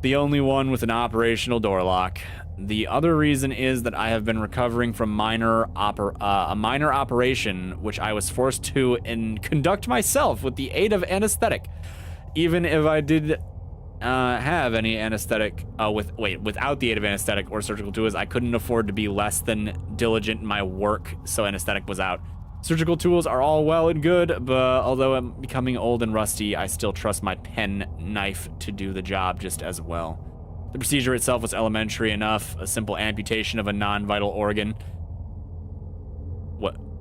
the only one with an operational door lock. The other reason is that I have been recovering from a minor operation, which I was forced to conduct myself with the aid of anesthetic. Even if I did have any anesthetic, without the aid of anesthetic or surgical tools, I couldn't afford to be less than diligent in my work, so anesthetic was out. Surgical tools are all well and good, but although I'm becoming old and rusty, I still trust my pen knife to do the job just as well. The procedure itself was elementary enough, a simple amputation of a non-vital organ.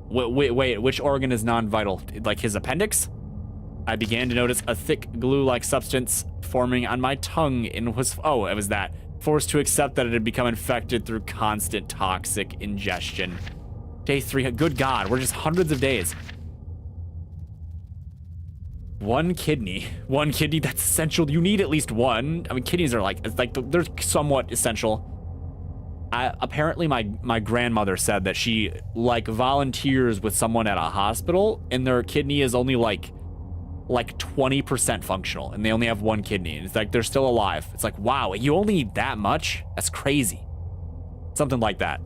Wait, which organ is non-vital? Like his appendix? I began to notice a thick glue-like substance forming on my tongue and it was that. Forced to accept that it had become infected through constant toxic ingestion. Day 3, good God, we're just hundreds of days. One kidney, that's essential. You need at least one. I mean, kidneys are they're somewhat essential. Apparently my grandmother said that she volunteers with someone at a hospital and their kidney is only like 20% functional and they only have one kidney and it's like they're still alive. It's like, wow, you only need that much? That's crazy. Something like that.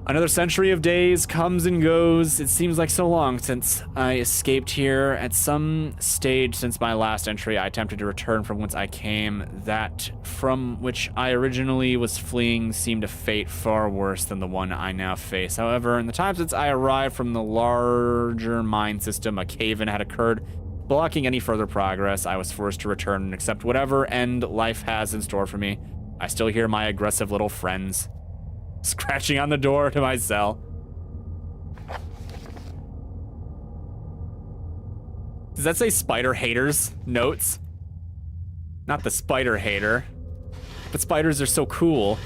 Another century of days comes and goes. It seems like so long since I escaped here. At some stage since my last entry, I attempted to return from whence I came. That from which I originally was fleeing seemed a fate far worse than the one I now face. However, in the time since I arrived from the larger mine system, a cave-in had occurred, blocking any further progress. I was forced to return and accept whatever end life has in store for me. I still hear my aggressive little friends scratching on the door to my cell. Does that say spider haters notes? Not the spider hater, but spiders are so cool.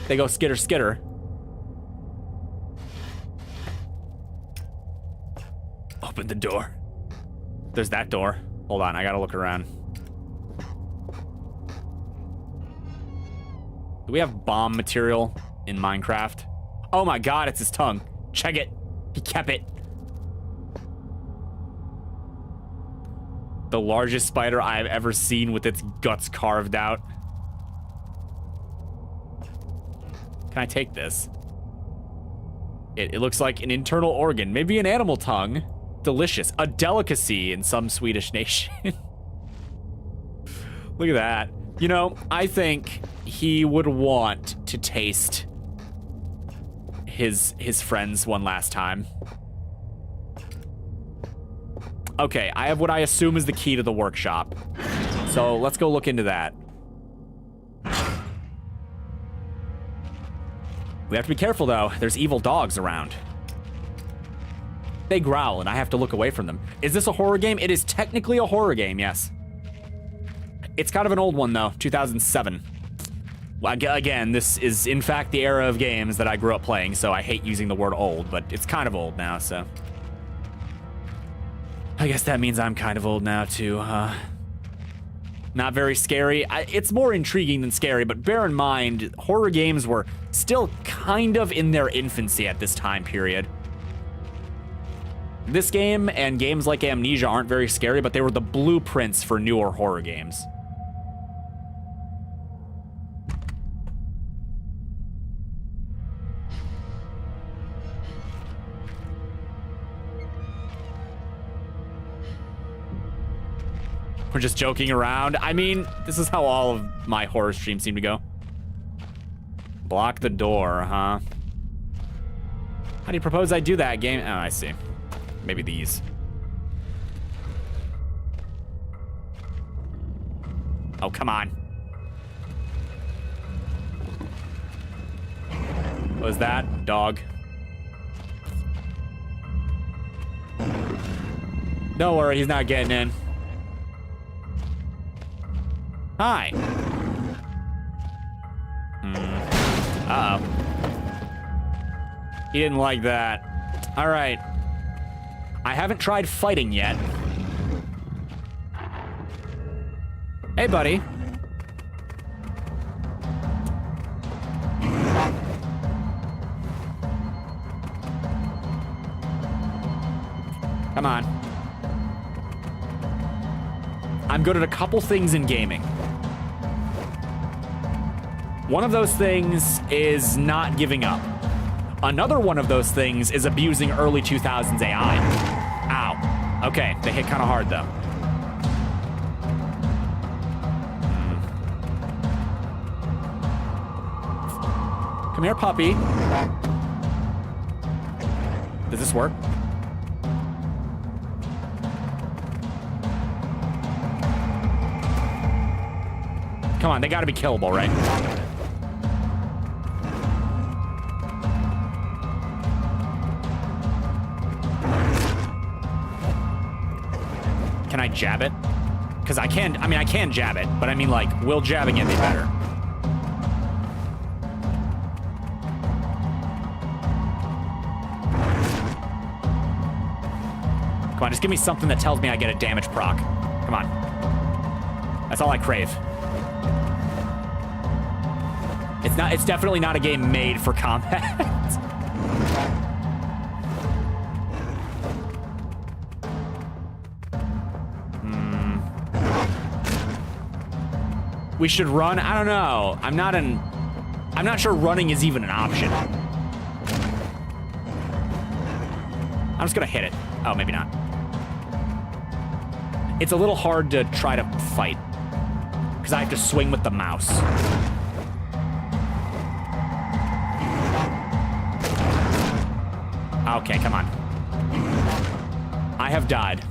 They go skitter skitter. Open the door. There's that door. Hold on, I gotta look around. Do we have bomb material in Minecraft? Oh my God, it's his tongue. Check it. He kept it. The largest spider I've ever seen with its guts carved out. Can I take this? It looks like an internal organ, maybe an animal tongue. Delicious. A delicacy in some Swedish nation. Look at that. You know, I think he would want to taste his friends one last time. Okay, I have what I assume is the key to the workshop. So let's go look into that. We have to be careful though. There's evil dogs around. They growl and I have to look away from them. Is this a horror game? It is technically a horror game, yes. It's kind of an old one though, 2007. Again, this is in fact the era of games that I grew up playing, so I hate using the word old, but it's kind of old now, so. I guess that means I'm kind of old now, too, huh? Not very scary. It's more intriguing than scary, but bear in mind, horror games were still kind of in their infancy at this time period. This game and games like Amnesia aren't very scary, but they were the blueprints for newer horror games. We're just joking around. I mean, this is how all of my horror streams seem to go. Block the door, huh? How do you propose I do that, game? Oh, I see. Maybe these. Oh, come on. What was that? Dog. Don't worry, he's not getting in. Hi. Uh-oh. He didn't like that. All right. I haven't tried fighting yet. Hey, buddy. Come on. I'm good at a couple things in gaming. One of those things is not giving up. Another one of those things is abusing early 2000s AI. Ow. Okay, they hit kind of hard, though. Come here, puppy. Does this work? Come on, they gotta be killable, right? Can I jab it? Because I can, I mean, I can jab it, but I mean, like, will jabbing it be better? Come on, just give me something that tells me I get a damage proc. Come on. That's all I crave. It's definitely not a game made for combat. We should run? I don't know. I'm not sure running is even an option. I'm just gonna hit it. Oh, maybe not. It's a little hard to try to fight because I have to swing with the mouse. Okay, come on. I have died.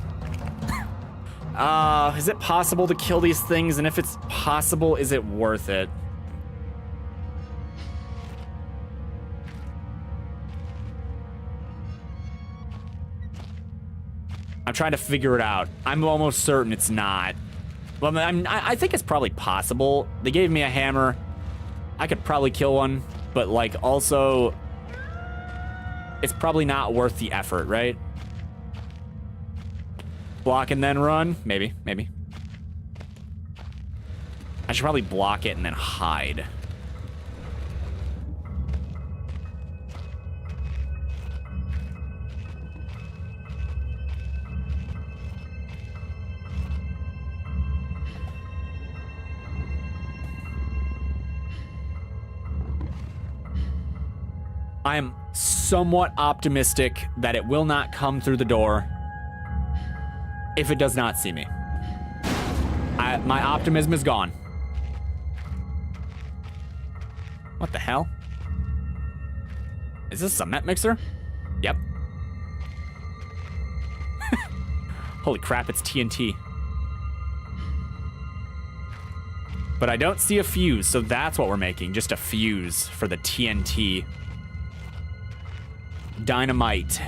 Is it possible to kill these things? And if it's possible, is it worth it? I'm trying to figure it out. I'm almost certain it's not. Well, I think it's probably possible. They gave me a hammer. I could probably kill one, but like also, it's probably not worth the effort, right? Block and then run? Maybe, maybe. I should probably block it and then hide. I am somewhat optimistic that it will not come through the door if it does not see me. My optimism is gone. What the hell? Is this a cement mixer? Yep. Holy crap, it's TNT. But I don't see a fuse, so that's what we're making. Just a fuse for the TNT. Dynamite.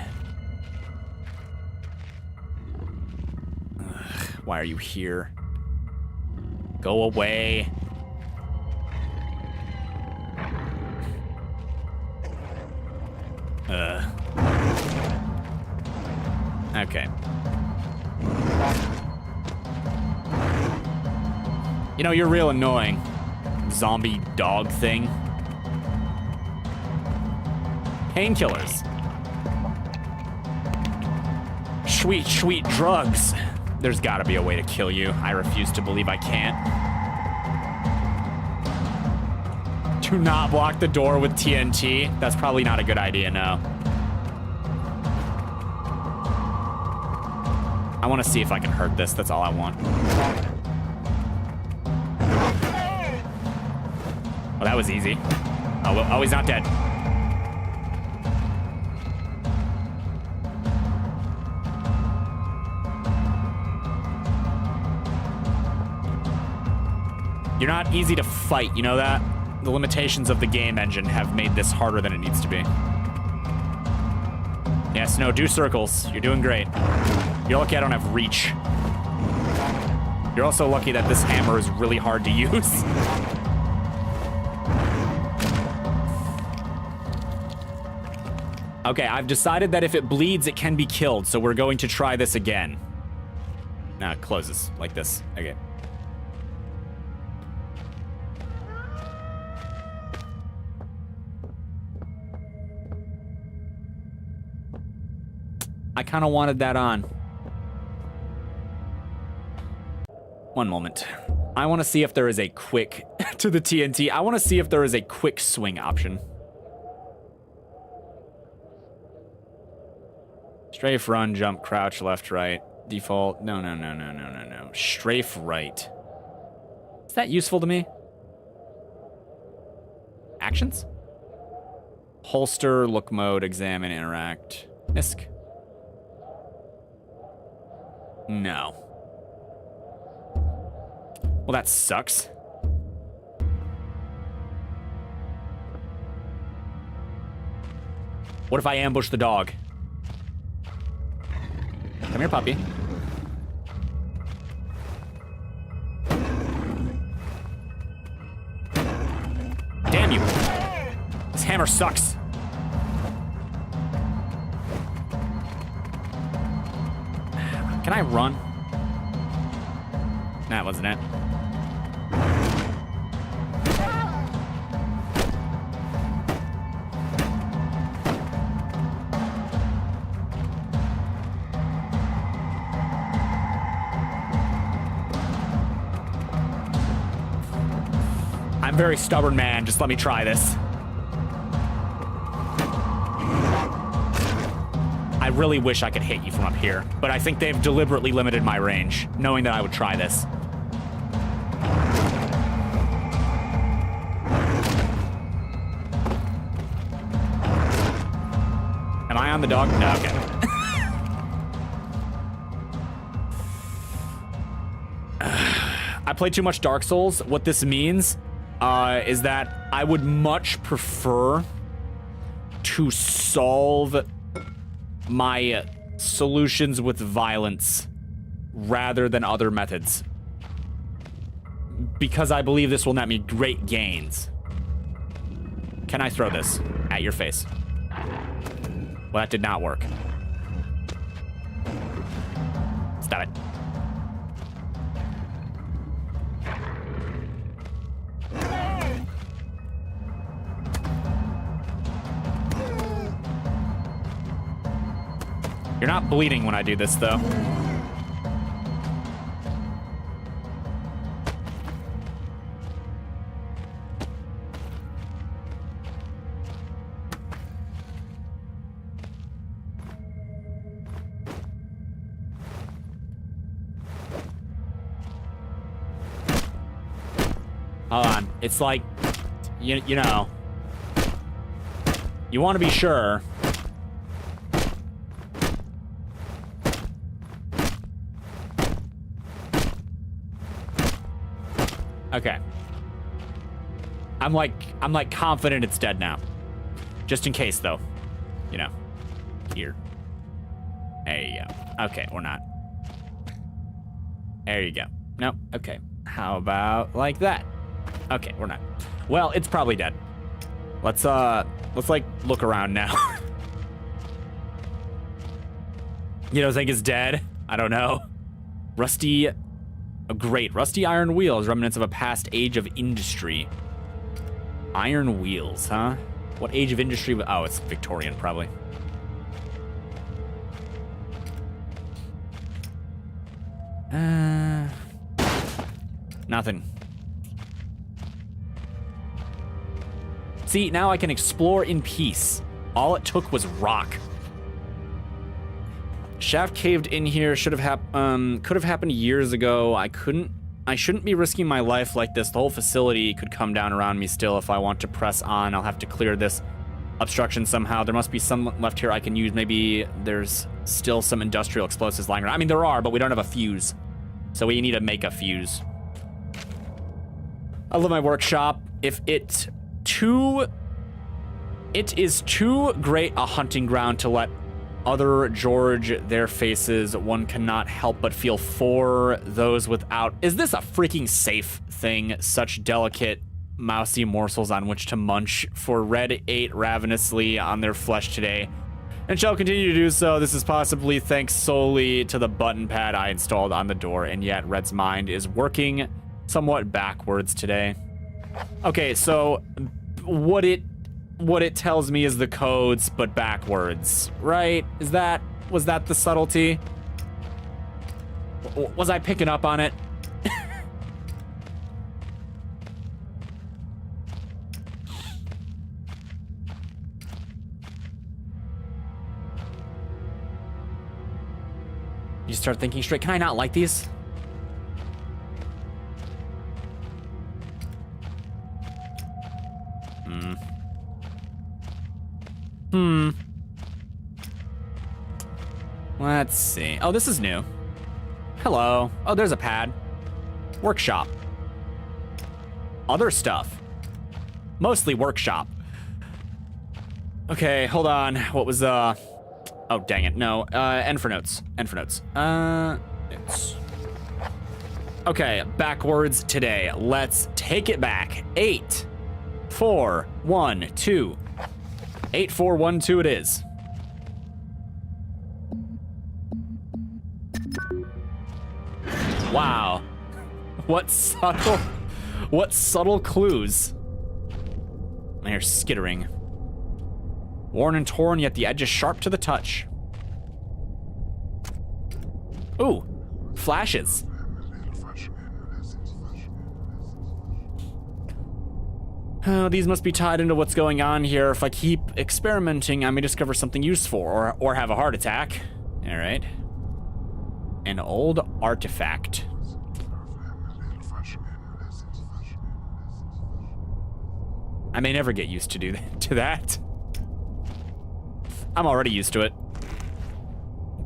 Ugh, why are you here? Go away. Okay. You know, you're real annoying. Zombie dog thing. Painkillers. Sweet, sweet drugs. There's gotta be a way to kill you. I refuse to believe I can't. Do not block the door with TNT. That's probably not a good idea, no. I want to see if I can hurt this. That's all I want. Oh, that was easy. Oh, well, oh, he's not dead. You're not easy to fight, you know that? The limitations of the game engine have made this harder than it needs to be. Yes, no, do circles. You're doing great. You're lucky I don't have reach. You're also lucky that this hammer is really hard to use. Okay, I've decided that if it bleeds, it can be killed, so we're going to try this again. Now it closes like this. Okay. I kind of wanted that on. One moment. I want to see if there is a quick to the TNT. I want to see if there is a quick swing option. Strafe, run, jump, crouch, left, right. Default. No. Strafe right. Is that useful to me? Actions? Holster, look mode, examine, interact. Misc. No. Well, that sucks. What if I ambush the dog? Come here, puppy. Damn you. This hammer sucks. Can I run? That wasn't it. I'm a very stubborn man. Just let me try this. I really wish I could hit you from up here, but I think they've deliberately limited my range, knowing that I would try this. Am I on the dog? No, okay. I play too much Dark Souls. What this means is that I would much prefer to solve my solutions with violence rather than other methods, because I believe this will net me great gains. Can I throw this at your face? Well, that did not work. Stop it. You're not bleeding when I do this, though. Hold on. It's like, you know, you want to be sure. Okay. I'm like confident it's dead now. Just in case, though. You know. Here. There you go. Okay, or not. There you go. Nope. Okay. How about like that? Okay, we're not. Well, it's probably dead. Let's like look around now. You don't think it's dead? I don't know. Rusty, great. Rusty iron wheels, remnants of a past age of industry. Iron wheels, huh? What age of industry? Oh, it's Victorian, probably. Nothing. See, now I can explore in peace. All it took was rock. Shaft caved in here. Could have happened years ago. I shouldn't be risking my life like this. The whole facility could come down around me still if I want to press on. I'll have to clear this obstruction somehow. There must be some left here I can use. Maybe there's still some industrial explosives lying around. I mean, there are, but we don't have a fuse. So we need to make a fuse. I love my workshop. If it is too great a hunting ground to let other George their faces, one cannot help but feel for those without. Is this a freaking safe thing? Such delicate, mousy morsels on which to munch. For Red ate ravenously on their flesh today, and shall continue to do so. This is possibly thanks solely to the button pad I installed on the door, and yet Red's mind is working somewhat backwards today. Okay, so what it tells me is the codes, but backwards, right? Was that the subtlety? Was I picking up on it? You start thinking straight. Can I not like these? Let's see. Oh, this is new. Hello. Oh, there's a pad. Workshop. Other stuff. Mostly workshop. Okay, hold on. What was, oh, dang it. No, end for notes. End for notes. Notes. Okay, backwards today. Let's take it back. 8, 4, 1, 2. 8, 4, 1, 2 it is. Wow. What subtle clues. They're skittering. Worn and torn, yet the edge is sharp to the touch. Ooh, flashes. Oh, these must be tied into what's going on here. If I keep experimenting, I may discover something useful or have a heart attack. All right. An old artifact. I may never get used to that. I'm already used to it.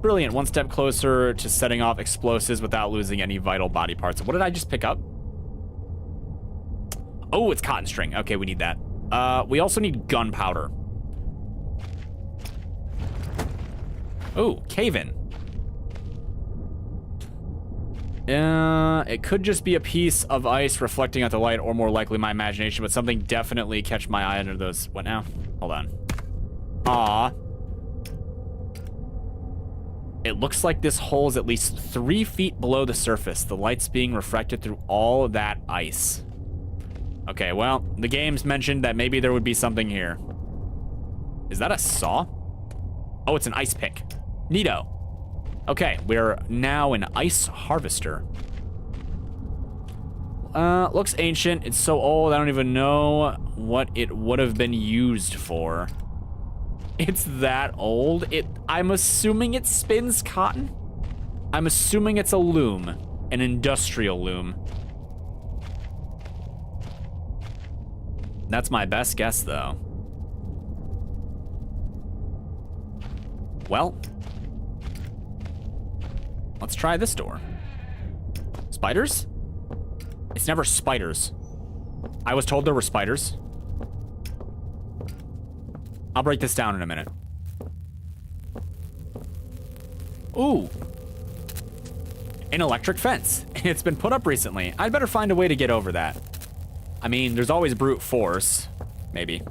Brilliant. One step closer to setting off explosives without losing any vital body parts. What did I just pick up? Oh, it's cotton string. Okay, we need that. We also need gunpowder. Oh, cave-in. It could just be a piece of ice reflecting at the light, or more likely my imagination, but something definitely catch my eye under those. What now? Hold on. Aw. It looks like this hole is at least 3 feet below the surface. The light's being refracted through all that ice. Okay, well, the game's mentioned that maybe there would be something here. Is that a saw? Oh, it's an ice pick. Neato. Okay, we're now an ice harvester. Looks ancient. It's so old, I don't even know what it would have been used for. It's that old. I'm assuming it spins cotton. I'm assuming it's a loom, an industrial loom. That's my best guess, though. Well, let's try this door. Spiders? It's never spiders. I was told there were spiders. I'll break this down in a minute. Ooh. An electric fence. It's been put up recently. I'd better find a way to get over that. I mean, there's always brute force. Maybe.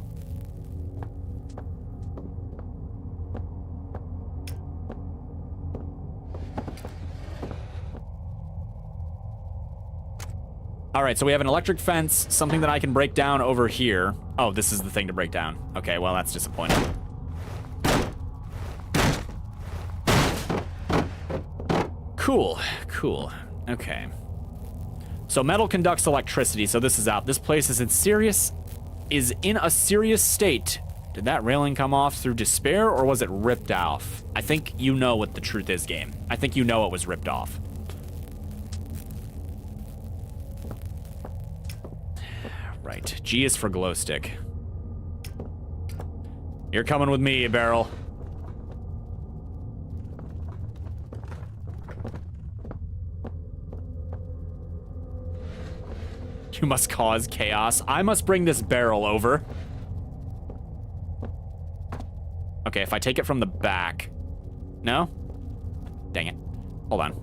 All right, so we have an electric fence, something that I can break down over here. Oh, this is the thing to break down. Okay, well, that's disappointing. Cool, cool. Okay. So metal conducts electricity, so this is out. This place is in a serious state. Did that railing come off through despair, or was it ripped off? I think you know what the truth is, game. I think you know it was ripped off. Right, G is for glow stick. You're coming with me, Barrel. You must cause chaos. I must bring this barrel over. Okay, if I take it from the back. No? Dang it. Hold on.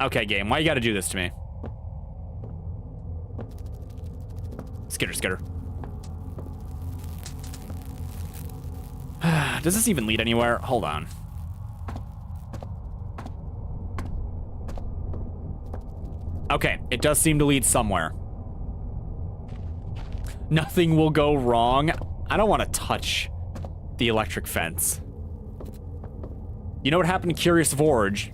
Okay, game, why you gotta do this to me? Skitter, skitter. Does this even lead anywhere? Hold on. Okay, it does seem to lead somewhere. Nothing will go wrong. I don't want to touch the electric fence. You know what happened to Curious George?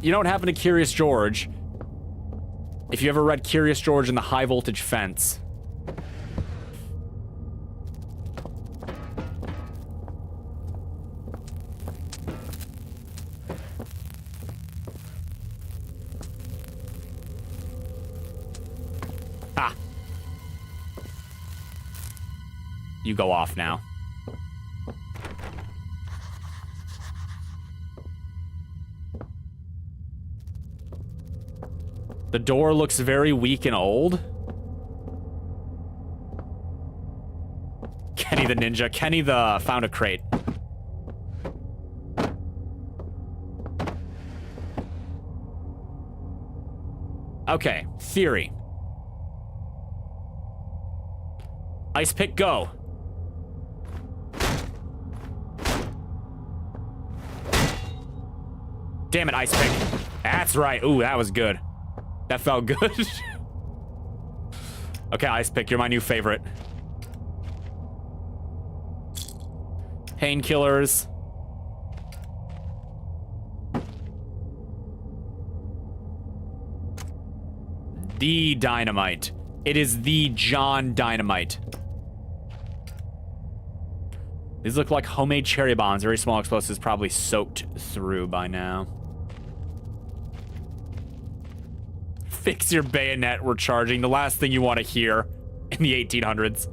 You know what happened to Curious George? If you ever read Curious George and the High Voltage Fence. Ah. You go off now. The door looks very weak and old. Kenny the ninja. Kenny the found a crate. Okay, theory. Ice pick, go. Damn it, ice pick. That's right. Ooh, that was good. That felt good. Okay, ice pick, you're my new favorite. Painkillers. The dynamite. It is the John Dynamite. These look like homemade cherry bombs. Very small explosives, probably soaked through by now. Fix your bayonet, we're charging. The last thing you want to hear in the 1800s.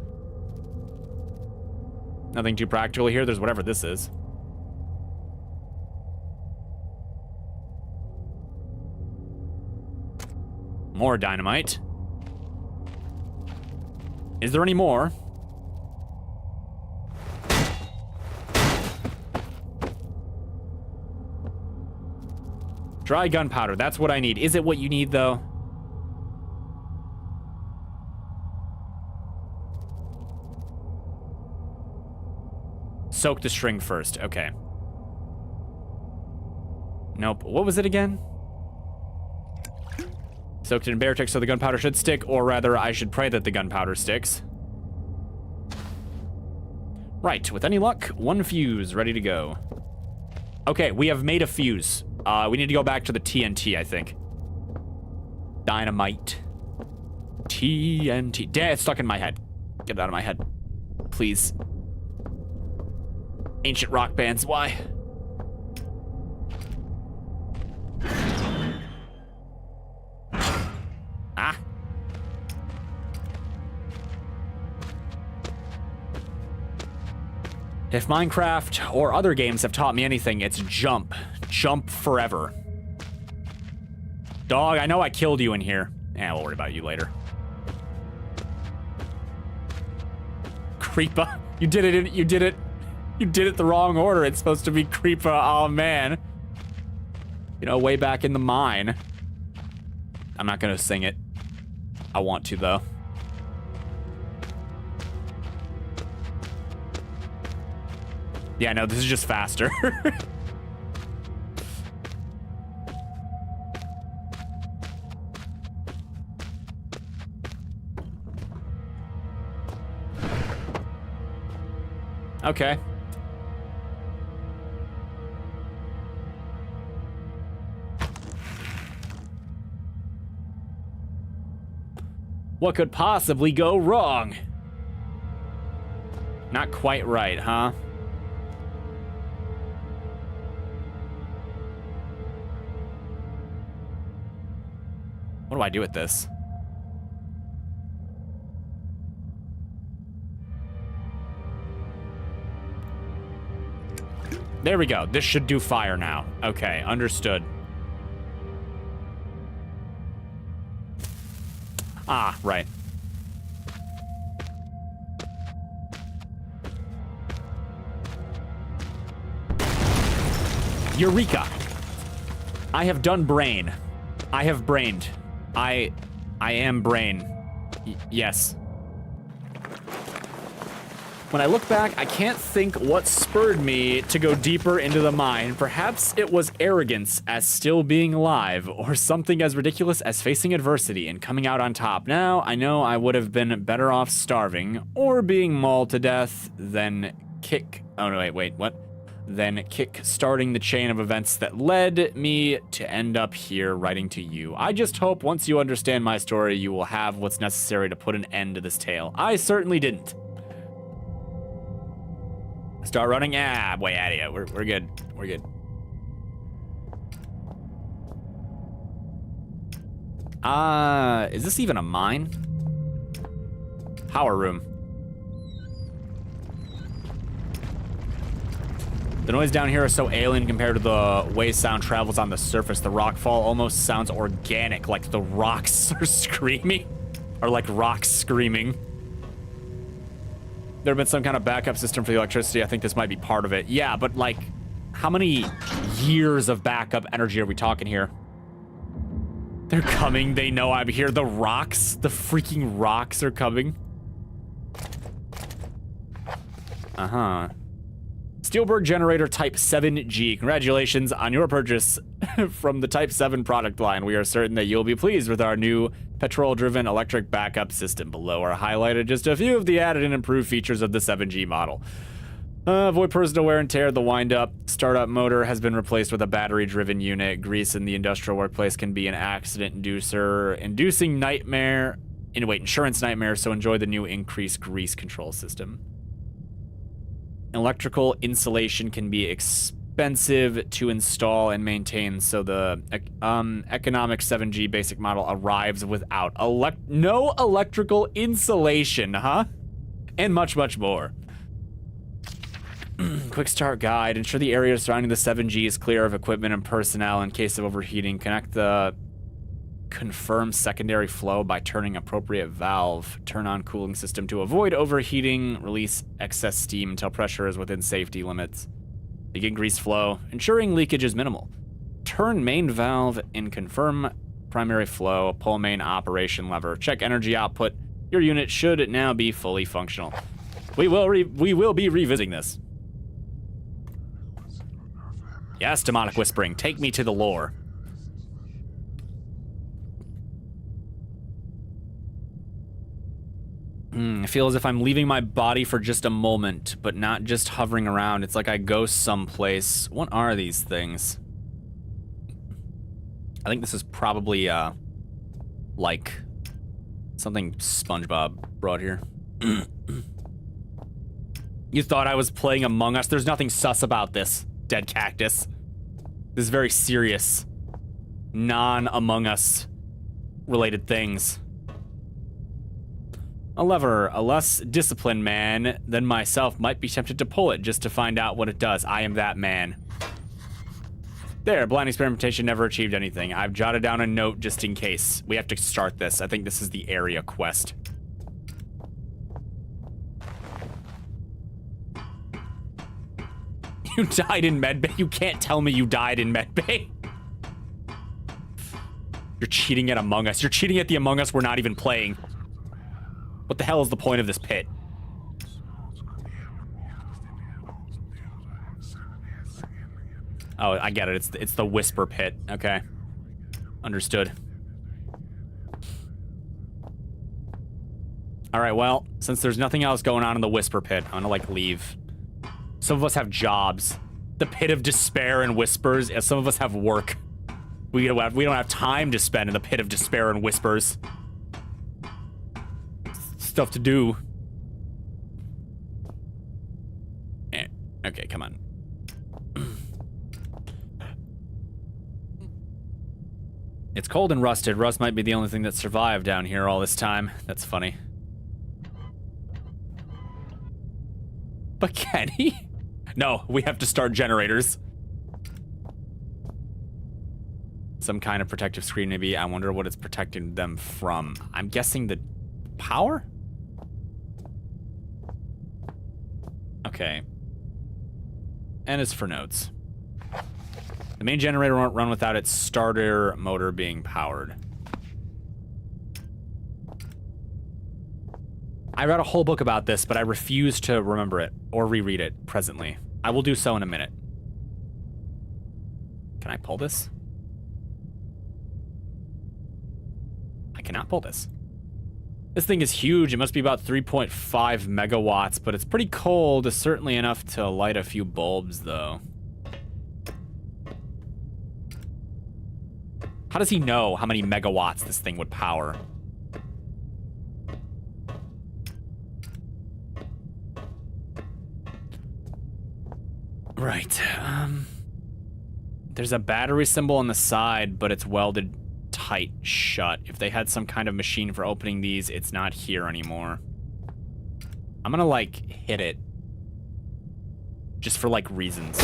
Nothing too practical here. There's whatever this is. More dynamite. Is there any more? Dry gunpowder. That's what I need. Is it what you need, though? Soak the string first. Okay. Nope. What was it again? Soaked it in bear tick so the gunpowder should stick, or rather, I should pray that the gunpowder sticks. Right. With any luck, one fuse ready to go. Okay, we have made a fuse. We need to go back to the TNT, I think. Dynamite. TNT. Damn, it's stuck in my head. Get it out of my head. Please. Ancient rock bands, why? Ah. If Minecraft or other games have taught me anything, it's jump. Jump forever. Dog, I know I killed you in here. Eh, we'll worry about you later. Creepa. You did it. You did it. You did it the wrong order. It's supposed to be Creepa. Oh, man. You know, way back in the mine. I'm not going to sing it. I want to, though. Yeah, no, this is just faster. Okay. What could possibly go wrong? Not quite right, huh? What do I do with this? There we go. This should do fire now. Okay, understood. Ah, right. Eureka! I have done brain. I have brained. I am brain. Yes. When I look back, I can't think what spurred me to go deeper into the mine. Perhaps it was arrogance as still being alive, or something as ridiculous as facing adversity and coming out on top. Now, I know I would have been better off starving, or being mauled to death, than starting the chain of events that led me to end up here writing to you. I just hope once you understand my story, you will have what's necessary to put an end to this tale. I certainly didn't. Start running? Ah, way out of here. We're good. We're good. Is this even a mine? Power room. The noise down here is so alien compared to the way sound travels on the surface. The rockfall almost sounds organic, like the rocks are screaming. Or like rocks screaming. There have been some kind of backup system for the electricity. I think this might be part of it. Yeah, but like, how many years of backup energy are we talking here? They're coming. They know I'm here. The rocks, the freaking rocks are coming. Uh-huh. Steelberg generator type 7G. Congratulations on your purchase from the type 7 product line. We are certain that you'll be pleased with our new petrol-driven electric backup system. Below are highlighted just a few of the added and improved features of the 7G model. Avoid personal wear and tear. The wind-up startup motor has been replaced with a battery-driven unit. Grease in the industrial workplace can be an accident inducer, insurance nightmare, so enjoy the new increased grease control system. Electrical insulation can be expensive to install and maintain, so the economic 7G basic model arrives without no electrical insulation, huh? And much, much more. Quick start guide. Ensure the area surrounding the 7G is clear of equipment and personnel in case of overheating. Connect the confirm secondary flow by turning appropriate valve. Turn on cooling system to avoid overheating. Release excess steam until pressure is within safety limits. Begin grease flow, ensuring leakage is minimal. Turn main valve and confirm primary flow. Pull main operation lever. Check energy output. Your unit should now be fully functional. We will be revisiting this. Yes, demonic whispering. Take me to the lore. I feel as if I'm leaving my body for just a moment, but not just hovering around. It's like I go someplace. What are these things? I think this is probably, like something SpongeBob brought here. You thought I was playing Among Us? There's nothing sus about this, dead cactus. This is very serious. Non-Among Us related things. A lever. A less disciplined man than myself might be tempted to pull it just to find out what it does. I am that man. There, blind experimentation never achieved anything. I've jotted down a note just in case. We have to start this. I think this is the area quest. You died in medbay? You can't tell me you died in medbay. You're cheating at Among Us. You're cheating at the Among Us we're not even playing. What the hell is the point of this pit? Oh, I get it. It's the whisper pit. Okay. Understood. All right, well, since there's nothing else going on in the whisper pit, I'm gonna, like, leave. Some of us have jobs. The pit of despair and whispers. Yeah, some of us have work. We don't have time to spend in the pit of despair and whispers. Stuff to do. Okay, come on. It's cold and rusted. Rust might be the only thing that survived down here all this time. That's funny. But can he? No, we have to start generators. Some kind of protective screen, maybe. I wonder what it's protecting them from. I'm guessing the power? Okay. And as for notes. The main generator won't run without its starter motor being powered. I read a whole book about this, but I refuse to remember it or reread it presently. I will do so in a minute. Can I pull this? I cannot pull this. This thing is huge. It must be about 3.5 megawatts, but it's pretty cold. It's certainly enough to light a few bulbs, though. How does he know how many megawatts this thing would power? Right. There's a battery symbol on the side, but it's welded tight shut. If they had some kind of machine for opening these, it's not here anymore. I'm gonna, like, hit it. Just for, like, reasons.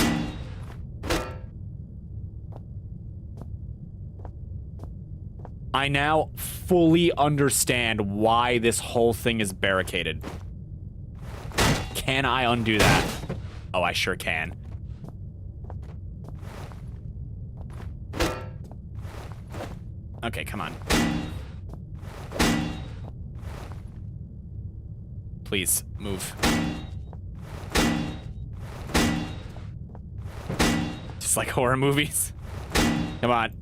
I now fully understand why this whole thing is barricaded. Can I undo that? Oh, I sure can. Okay, come on. Please, move. Just like horror movies. Come on.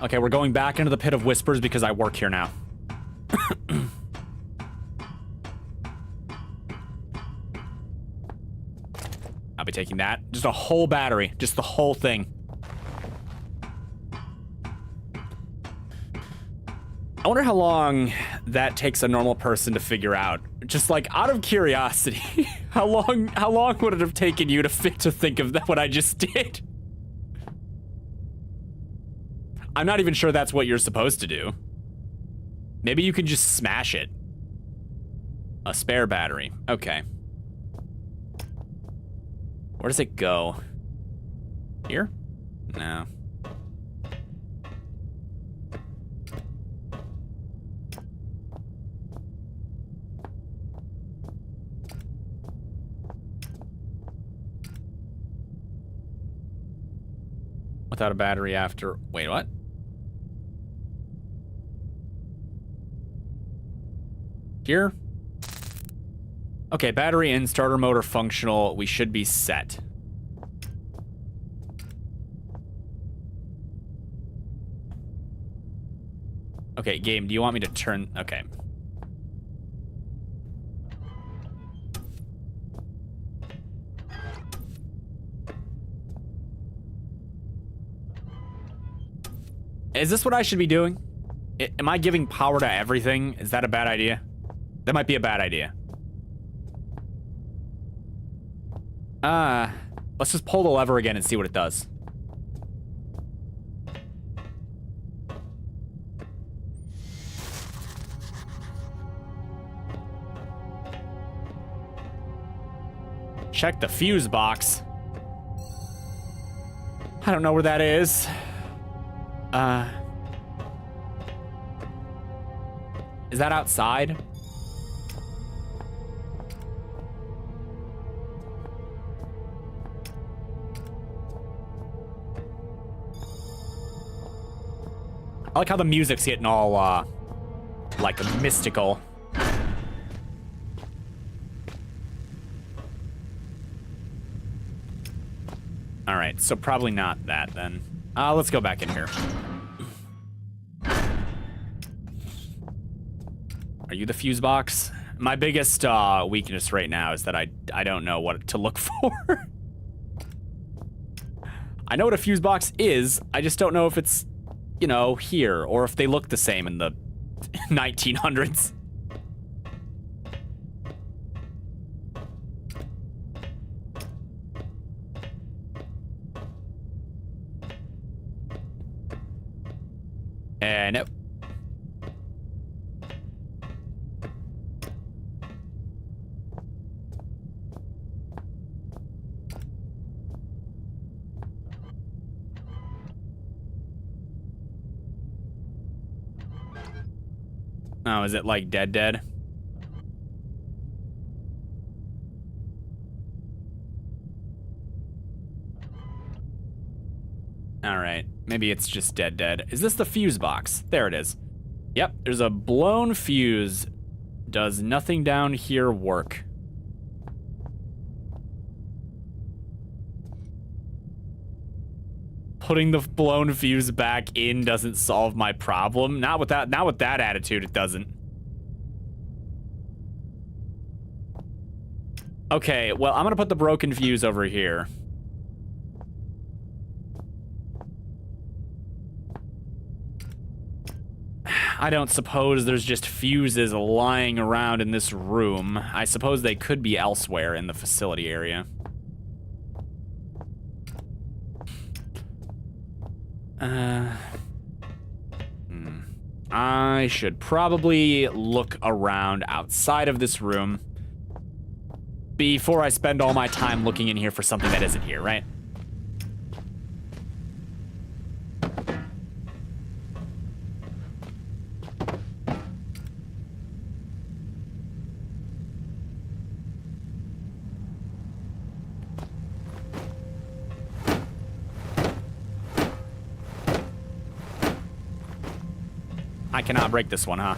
Okay, we're going back into the pit of whispers because I work here now. I'll be taking that. Just a whole battery. Just the whole thing. I wonder how long that takes a normal person to figure out. Just like out of curiosity, how long would it have taken you to think of that what I just did? I'm not even sure that's what you're supposed to do. Maybe you can just smash it. A spare battery. Okay. Where does it go? Here? No. Without a battery after... Wait, what? Here? Okay, battery in, starter motor functional. We should be set. Okay, game, do you want me to turn... Okay. Is this what I should be doing? Am I giving power to everything? Is that a bad idea? That might be a bad idea. Let's just pull the lever again and see what it does. Check the fuse box. I don't know where that is. Is that outside? I like how the music's getting all, like, mystical. Alright, so probably not that, then. Let's go back in here. Are you the fuse box? My biggest weakness right now is that I don't know what to look for. I know what a fuse box is. I just don't know if it's, you know, here or if they look the same in the 1900s. No. Oh, is it like dead? All right, maybe it's just dead. Is this the fuse box? There it is. Yep, there's a blown fuse. Does nothing down here work? Putting the blown fuse back in doesn't solve my problem. Not with that attitude, it doesn't. Okay, well, I'm gonna put the broken fuse over here. I don't suppose there's just fuses lying around in this room. I suppose they could be elsewhere in the facility area. I should probably look around outside of this room before I spend all my time looking in here for something that isn't here, right? I cannot break this one, huh?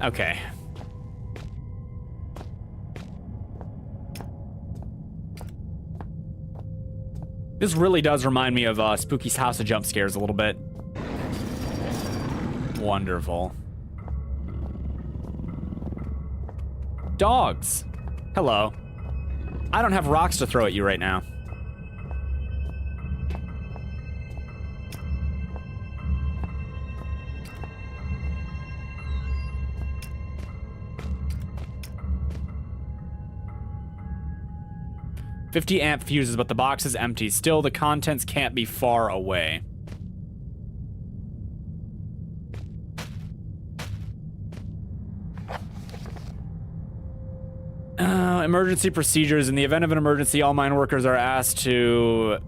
Okay. This really does remind me of Spooky's House of Jump Scares a little bit. Wonderful. Dogs. Hello. I don't have rocks to throw at you right now. $50-amp fuses, but the box is empty. Still, the contents can't be far away. Emergency procedures. In the event of an emergency, all mine workers are asked to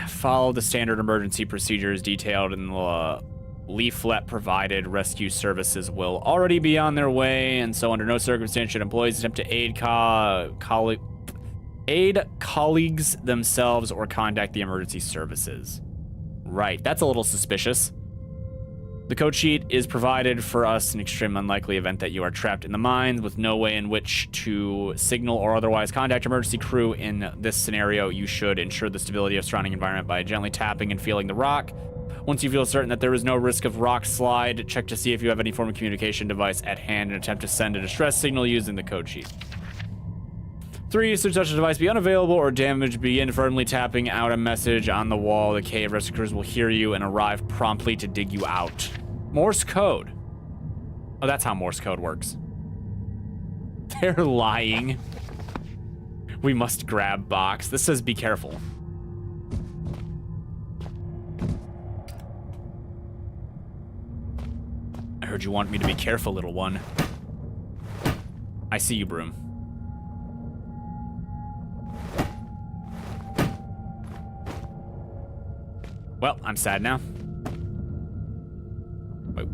follow the standard emergency procedures detailed in the leaflet provided. Rescue services will already be on their way, and so under no circumstance should employees attempt to aid colleagues themselves or contact the emergency services. Right, that's a little suspicious. The code sheet is provided for us in extreme unlikely event that you are trapped in the mines with no way in which to signal or otherwise contact emergency crew. In this scenario, you should ensure the stability of surrounding environment by gently tapping and feeling the rock. Once you feel certain that there is no risk of rock slide, check to see if you have any form of communication device at hand and attempt to send a distress signal using the code sheet. 3, should such a device be unavailable or damaged, begin firmly tapping out a message on the wall. The cave rescuers will hear you and arrive promptly to dig you out. Morse code. Oh, that's how Morse code works. They're lying. We must grab box. This says be careful. I heard you want me to be careful, little one. I see you, broom. Well, I'm sad now. Wait.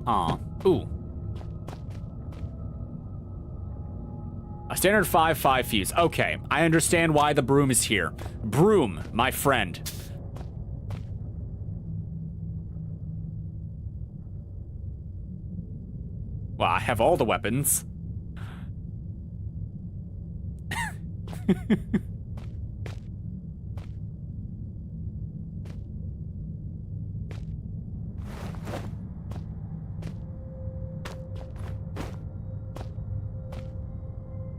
Aw. Ooh. A standard 5-5 fuse. Okay, I understand why the broom is here. Broom, my friend. Well, I have all the weapons.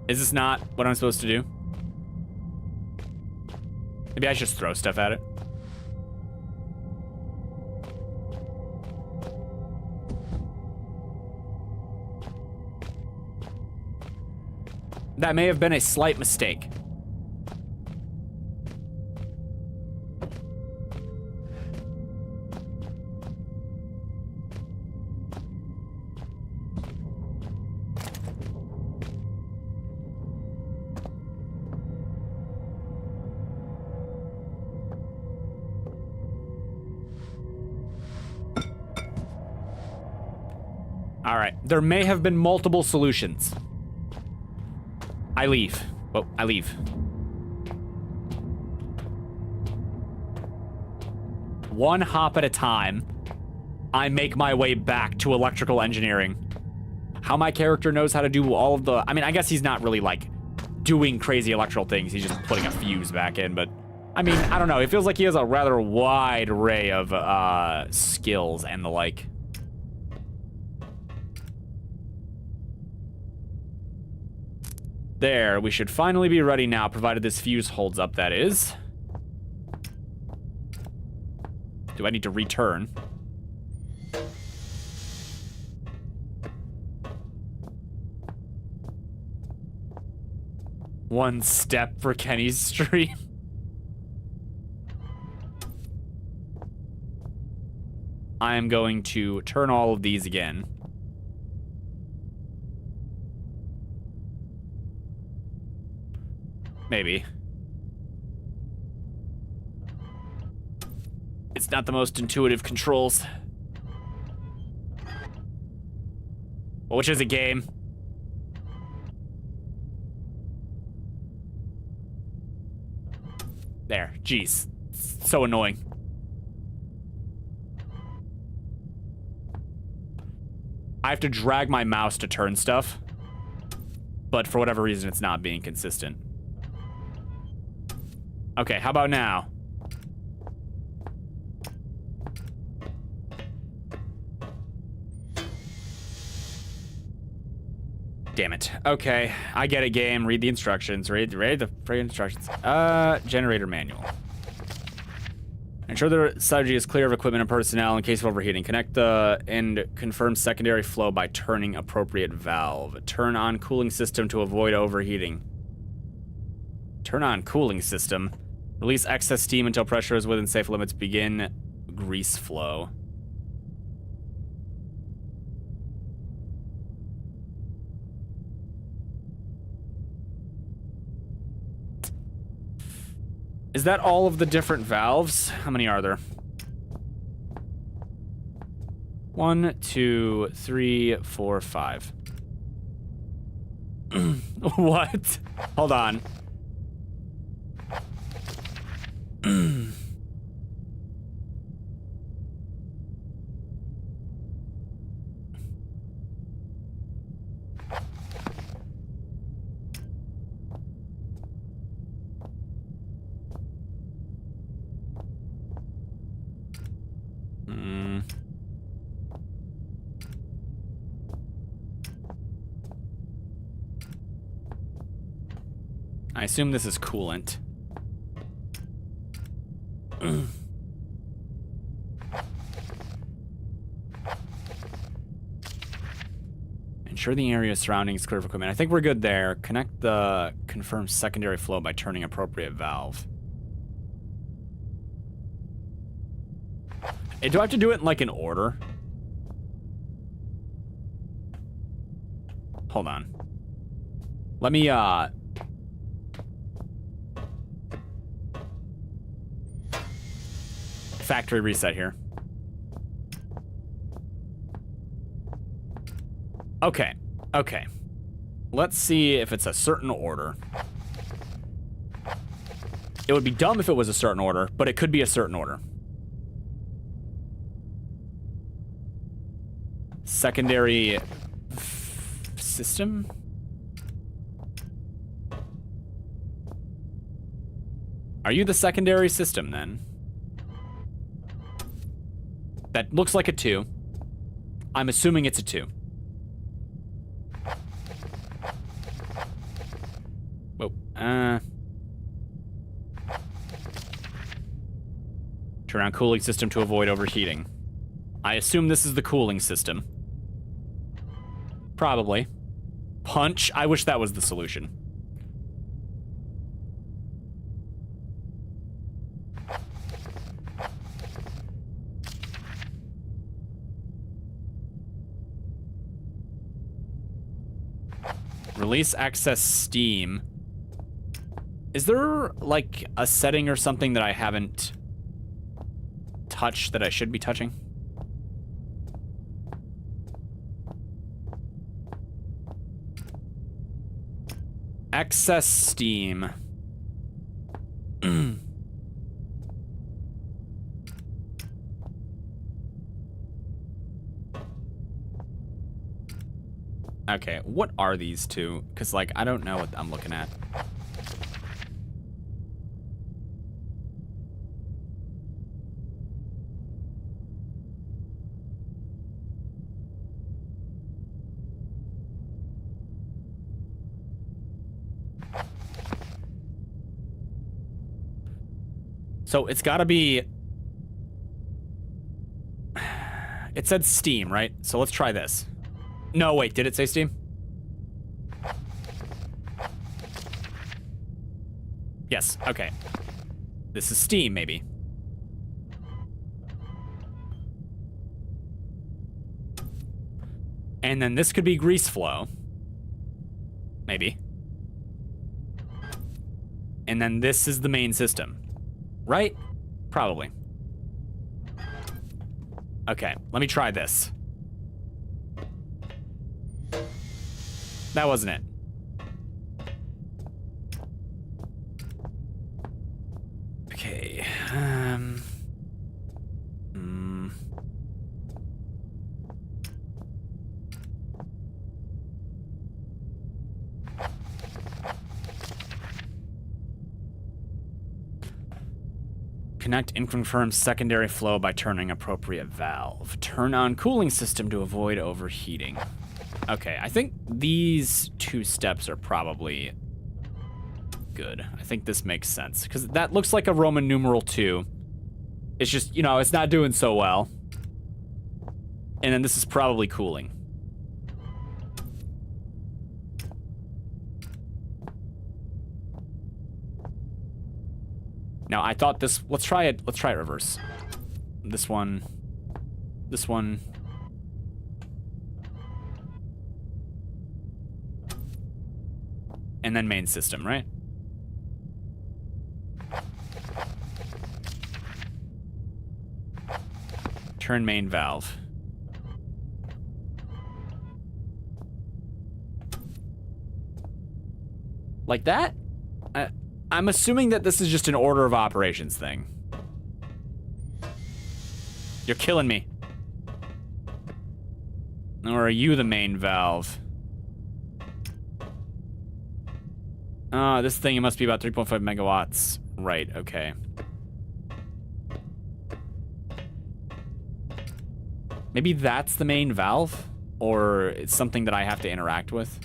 Is this not what I'm supposed to do? Maybe I should just throw stuff at it. That may have been a slight mistake. All right, there may have been multiple solutions. I leave. Oh, I leave. One hop at a time, I make my way back to electrical engineering. How my character knows how to do all of the... I mean, I guess he's not really, like, doing crazy electrical things. He's just putting a fuse back in, but... I mean, I don't know. It feels like he has a rather wide array of skills and the like. There, we should finally be ready now, provided this fuse holds up, that is. Do I need to return? One step for Kenny's stream. I am going to turn all of these again. Maybe. It's not the most intuitive controls. Well, which is a game. There, jeez. So annoying. I have to drag my mouse to turn stuff, but for whatever reason, it's not being consistent. Okay, how about now? Damn it. Okay, I get it, game. Read the instructions. Read the free instructions. Generator manual. Ensure the strategy is clear of equipment and personnel in case of overheating. Connect the and confirm secondary flow by turning appropriate valve. Turn on cooling system to avoid overheating. Turn on cooling system. Release excess steam until pressure is within safe limits. Begin grease flow. Is that all of the different valves? How many are there? 1, 2, 3, 4, 5. What? Hold on. I assume this is coolant. Ensure the area surrounding is clear of equipment. I think we're good there. Connect the confirmed secondary flow by turning appropriate valve. Hey, do I have to do it in like an order? Hold on. Let me factory reset here. Okay, okay. Let's see if it's a certain order. It would be dumb if it was a certain order, but it could be a certain order. Secondary system? Are you the secondary system, then? That looks like a 2. I'm assuming it's a 2. Whoa. Turn on cooling system to avoid overheating. I assume this is the cooling system. Probably. Punch? I wish that was the solution. Release excess steam. Is there, like, a setting or something that I haven't touched that I should be touching? Excess steam. Okay, what are these two? Because, like, I don't know what I'm looking at. So it's got to be... It said steam, right? So let's try this. No, wait, did it say steam? Yes, okay. This is steam, maybe. And then this could be grease flow. Maybe. And then this is the main system. Right? Probably. Okay, let me try this. That wasn't it. Okay. Connect and confirm secondary flow by turning appropriate valve. Turn on cooling system to avoid overheating. Okay, I think these 2 steps are probably good. I think this makes sense, because that looks like a Roman numeral 2. It's just, you know, it's not doing so well. And then this is probably cooling. Now, I thought this... Let's try it reverse. This one. This one. And then main system, right? Turn main valve. Like that? I'm assuming that this is just an order of operations thing. You're killing me. Or are you the main valve? This thing, it must be about 3.5 megawatts. Right, okay. Maybe that's the main valve? Or it's something that I have to interact with?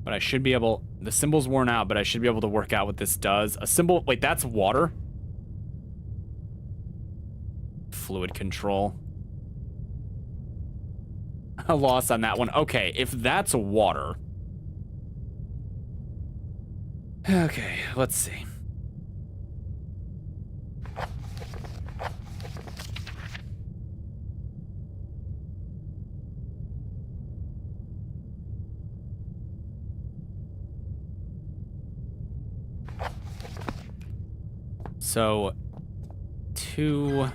But I should be able... The symbol's worn out, but I should be able to work out what this does. A symbol... Wait, that's water? Fluid control. A loss on that one. Okay, if that's water... Okay, let's see. So, 2...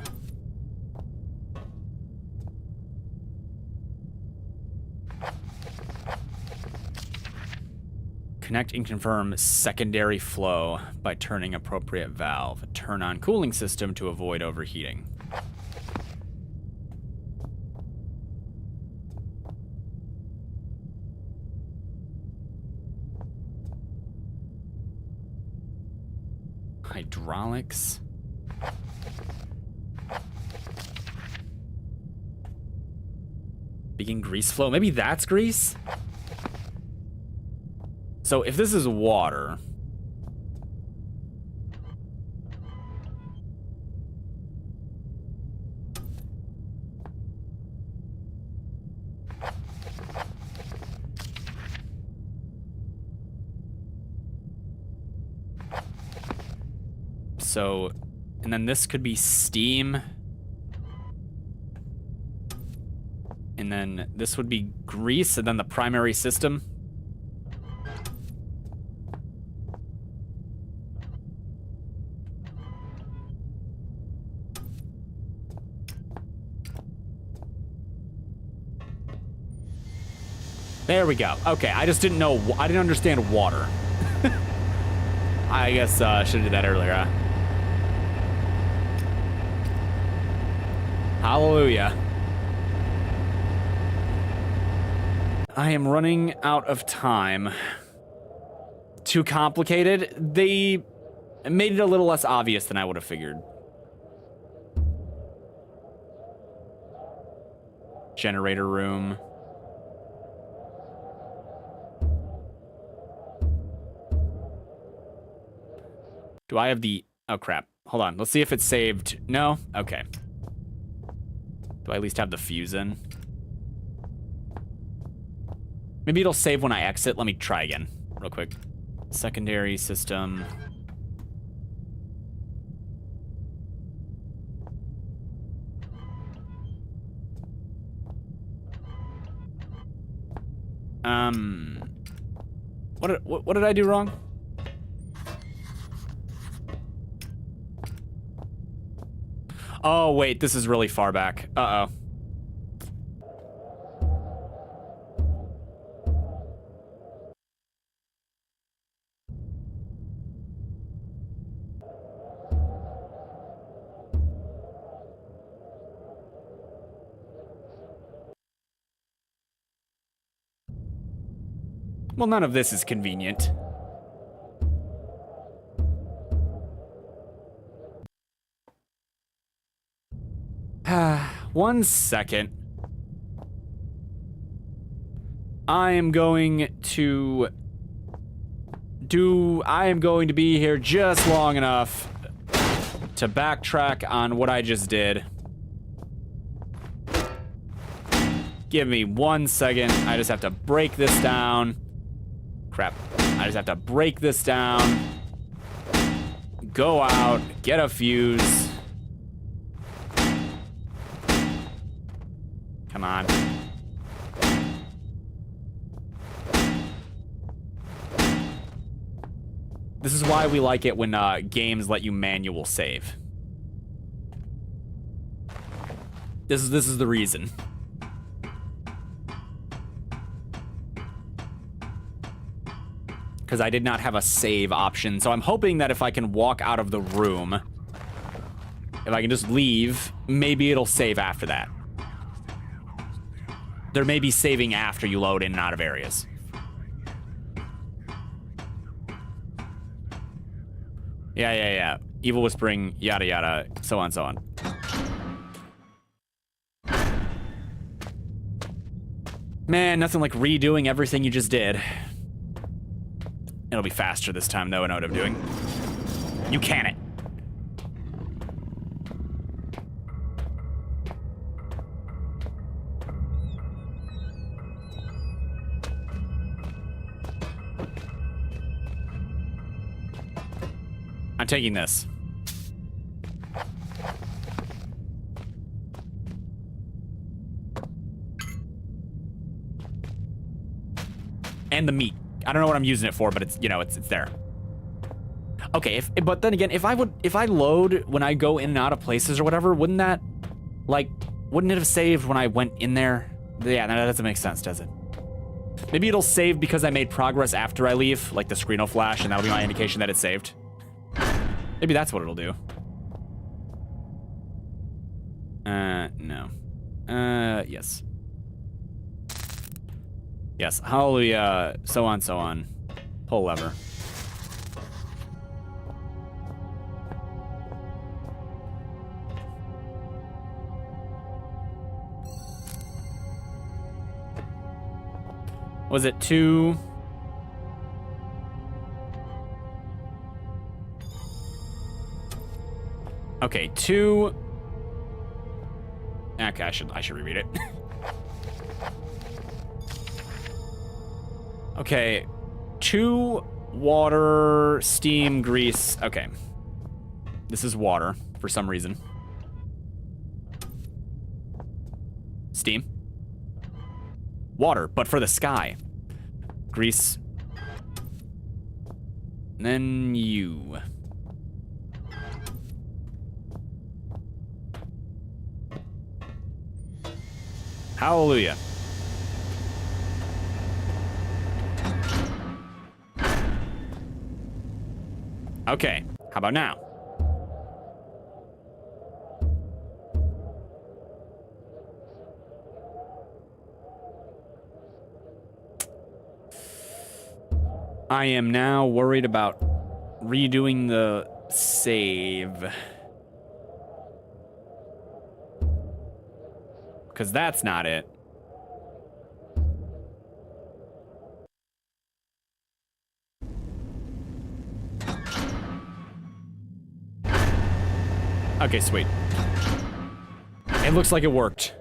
Connect and confirm secondary flow by turning appropriate valve. Turn on cooling system to avoid overheating. Hydraulics. Begin grease flow. Maybe that's grease? So if this is water... So, and then this could be steam. And then this would be grease, and then the primary system. There we go. Okay, I just didn't know, I didn't understand water. I guess I should have did that earlier, huh? Hallelujah. I am running out of time. Too complicated? They made it a little less obvious than I would have figured. Generator room. Do I have the... Oh, crap. Hold on. Let's see if it's saved. No? Okay. Do I at least have the fuse in? Maybe it'll save when I exit. Let me try again, real quick. Secondary system. What did I do wrong? Oh, wait, this is really far back. Uh-oh. Well, none of this is convenient. One second. I am going to be here just long enough to backtrack on what I just did. Give me 1 second. I just have to break this down. Crap. I just have to break this down. Go out, get a fuse. Come on. This is why we like it when games let you manual save. This is the reason. Because I did not have a save option, so I'm hoping that if I can walk out of the room, if I can just leave, maybe it'll save after that. There may be saving after you load in and out of areas. Yeah. Evil whispering, yada yada, so on, so on. Man, nothing like redoing everything you just did. It'll be faster this time, though. I know what I'm doing. You can it. I'm taking this. And the meat. I don't know what I'm using it for, but it's, you know, it's there. Okay, but then again, if I load when I go in and out of places or whatever, wouldn't it have saved when I went in there? Yeah, that doesn't make sense, does it? Maybe it'll save because I made progress after I leave, like the screen will flash, and that'll be my indication that it's saved. Maybe that's what it'll do. No. Yes. Yes, hallelujah, so on, so on. Pull lever. Was it 2? Okay, 2. Okay, I should reread it. Okay, 2 water, steam, grease. Okay, this is water for some reason. Steam. Water, but for the sky. Grease. And then you. Hallelujah. Okay, how about now? I am now worried about redoing the save. Because that's not it. Okay, sweet. It looks like it worked.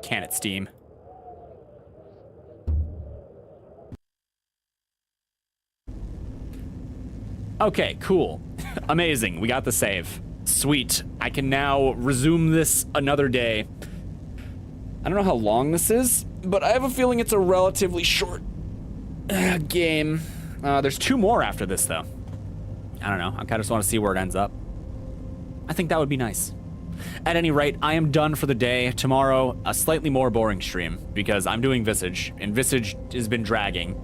Can it steam? Okay, cool. Amazing. We got the save. Sweet. I can now resume this another day. I don't know how long this is, but I have a feeling it's a relatively short game. There's 2 more after this, though. I don't know. I kind of just want to see where it ends up. I think that would be nice. At any rate, I am done for the day. Tomorrow, a slightly more boring stream, because I'm doing Visage, and Visage has been dragging.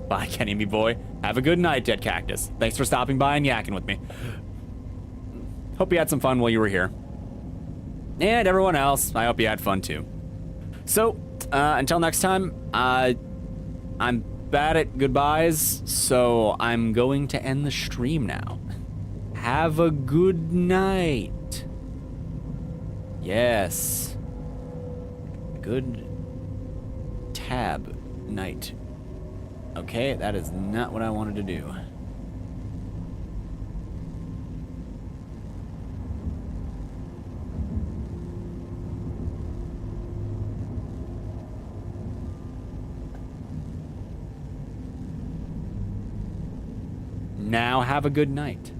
Bye, Kenny, me boy. Have a good night, Dead Cactus. Thanks for stopping by and yakking with me. Hope you had some fun while you were here. And everyone else, I hope you had fun too. So, until next time, I'm bad at goodbyes, so I'm going to end the stream now. Have a good night. Yes. Good tab night. Okay, that is not what I wanted to do. Now have a good night.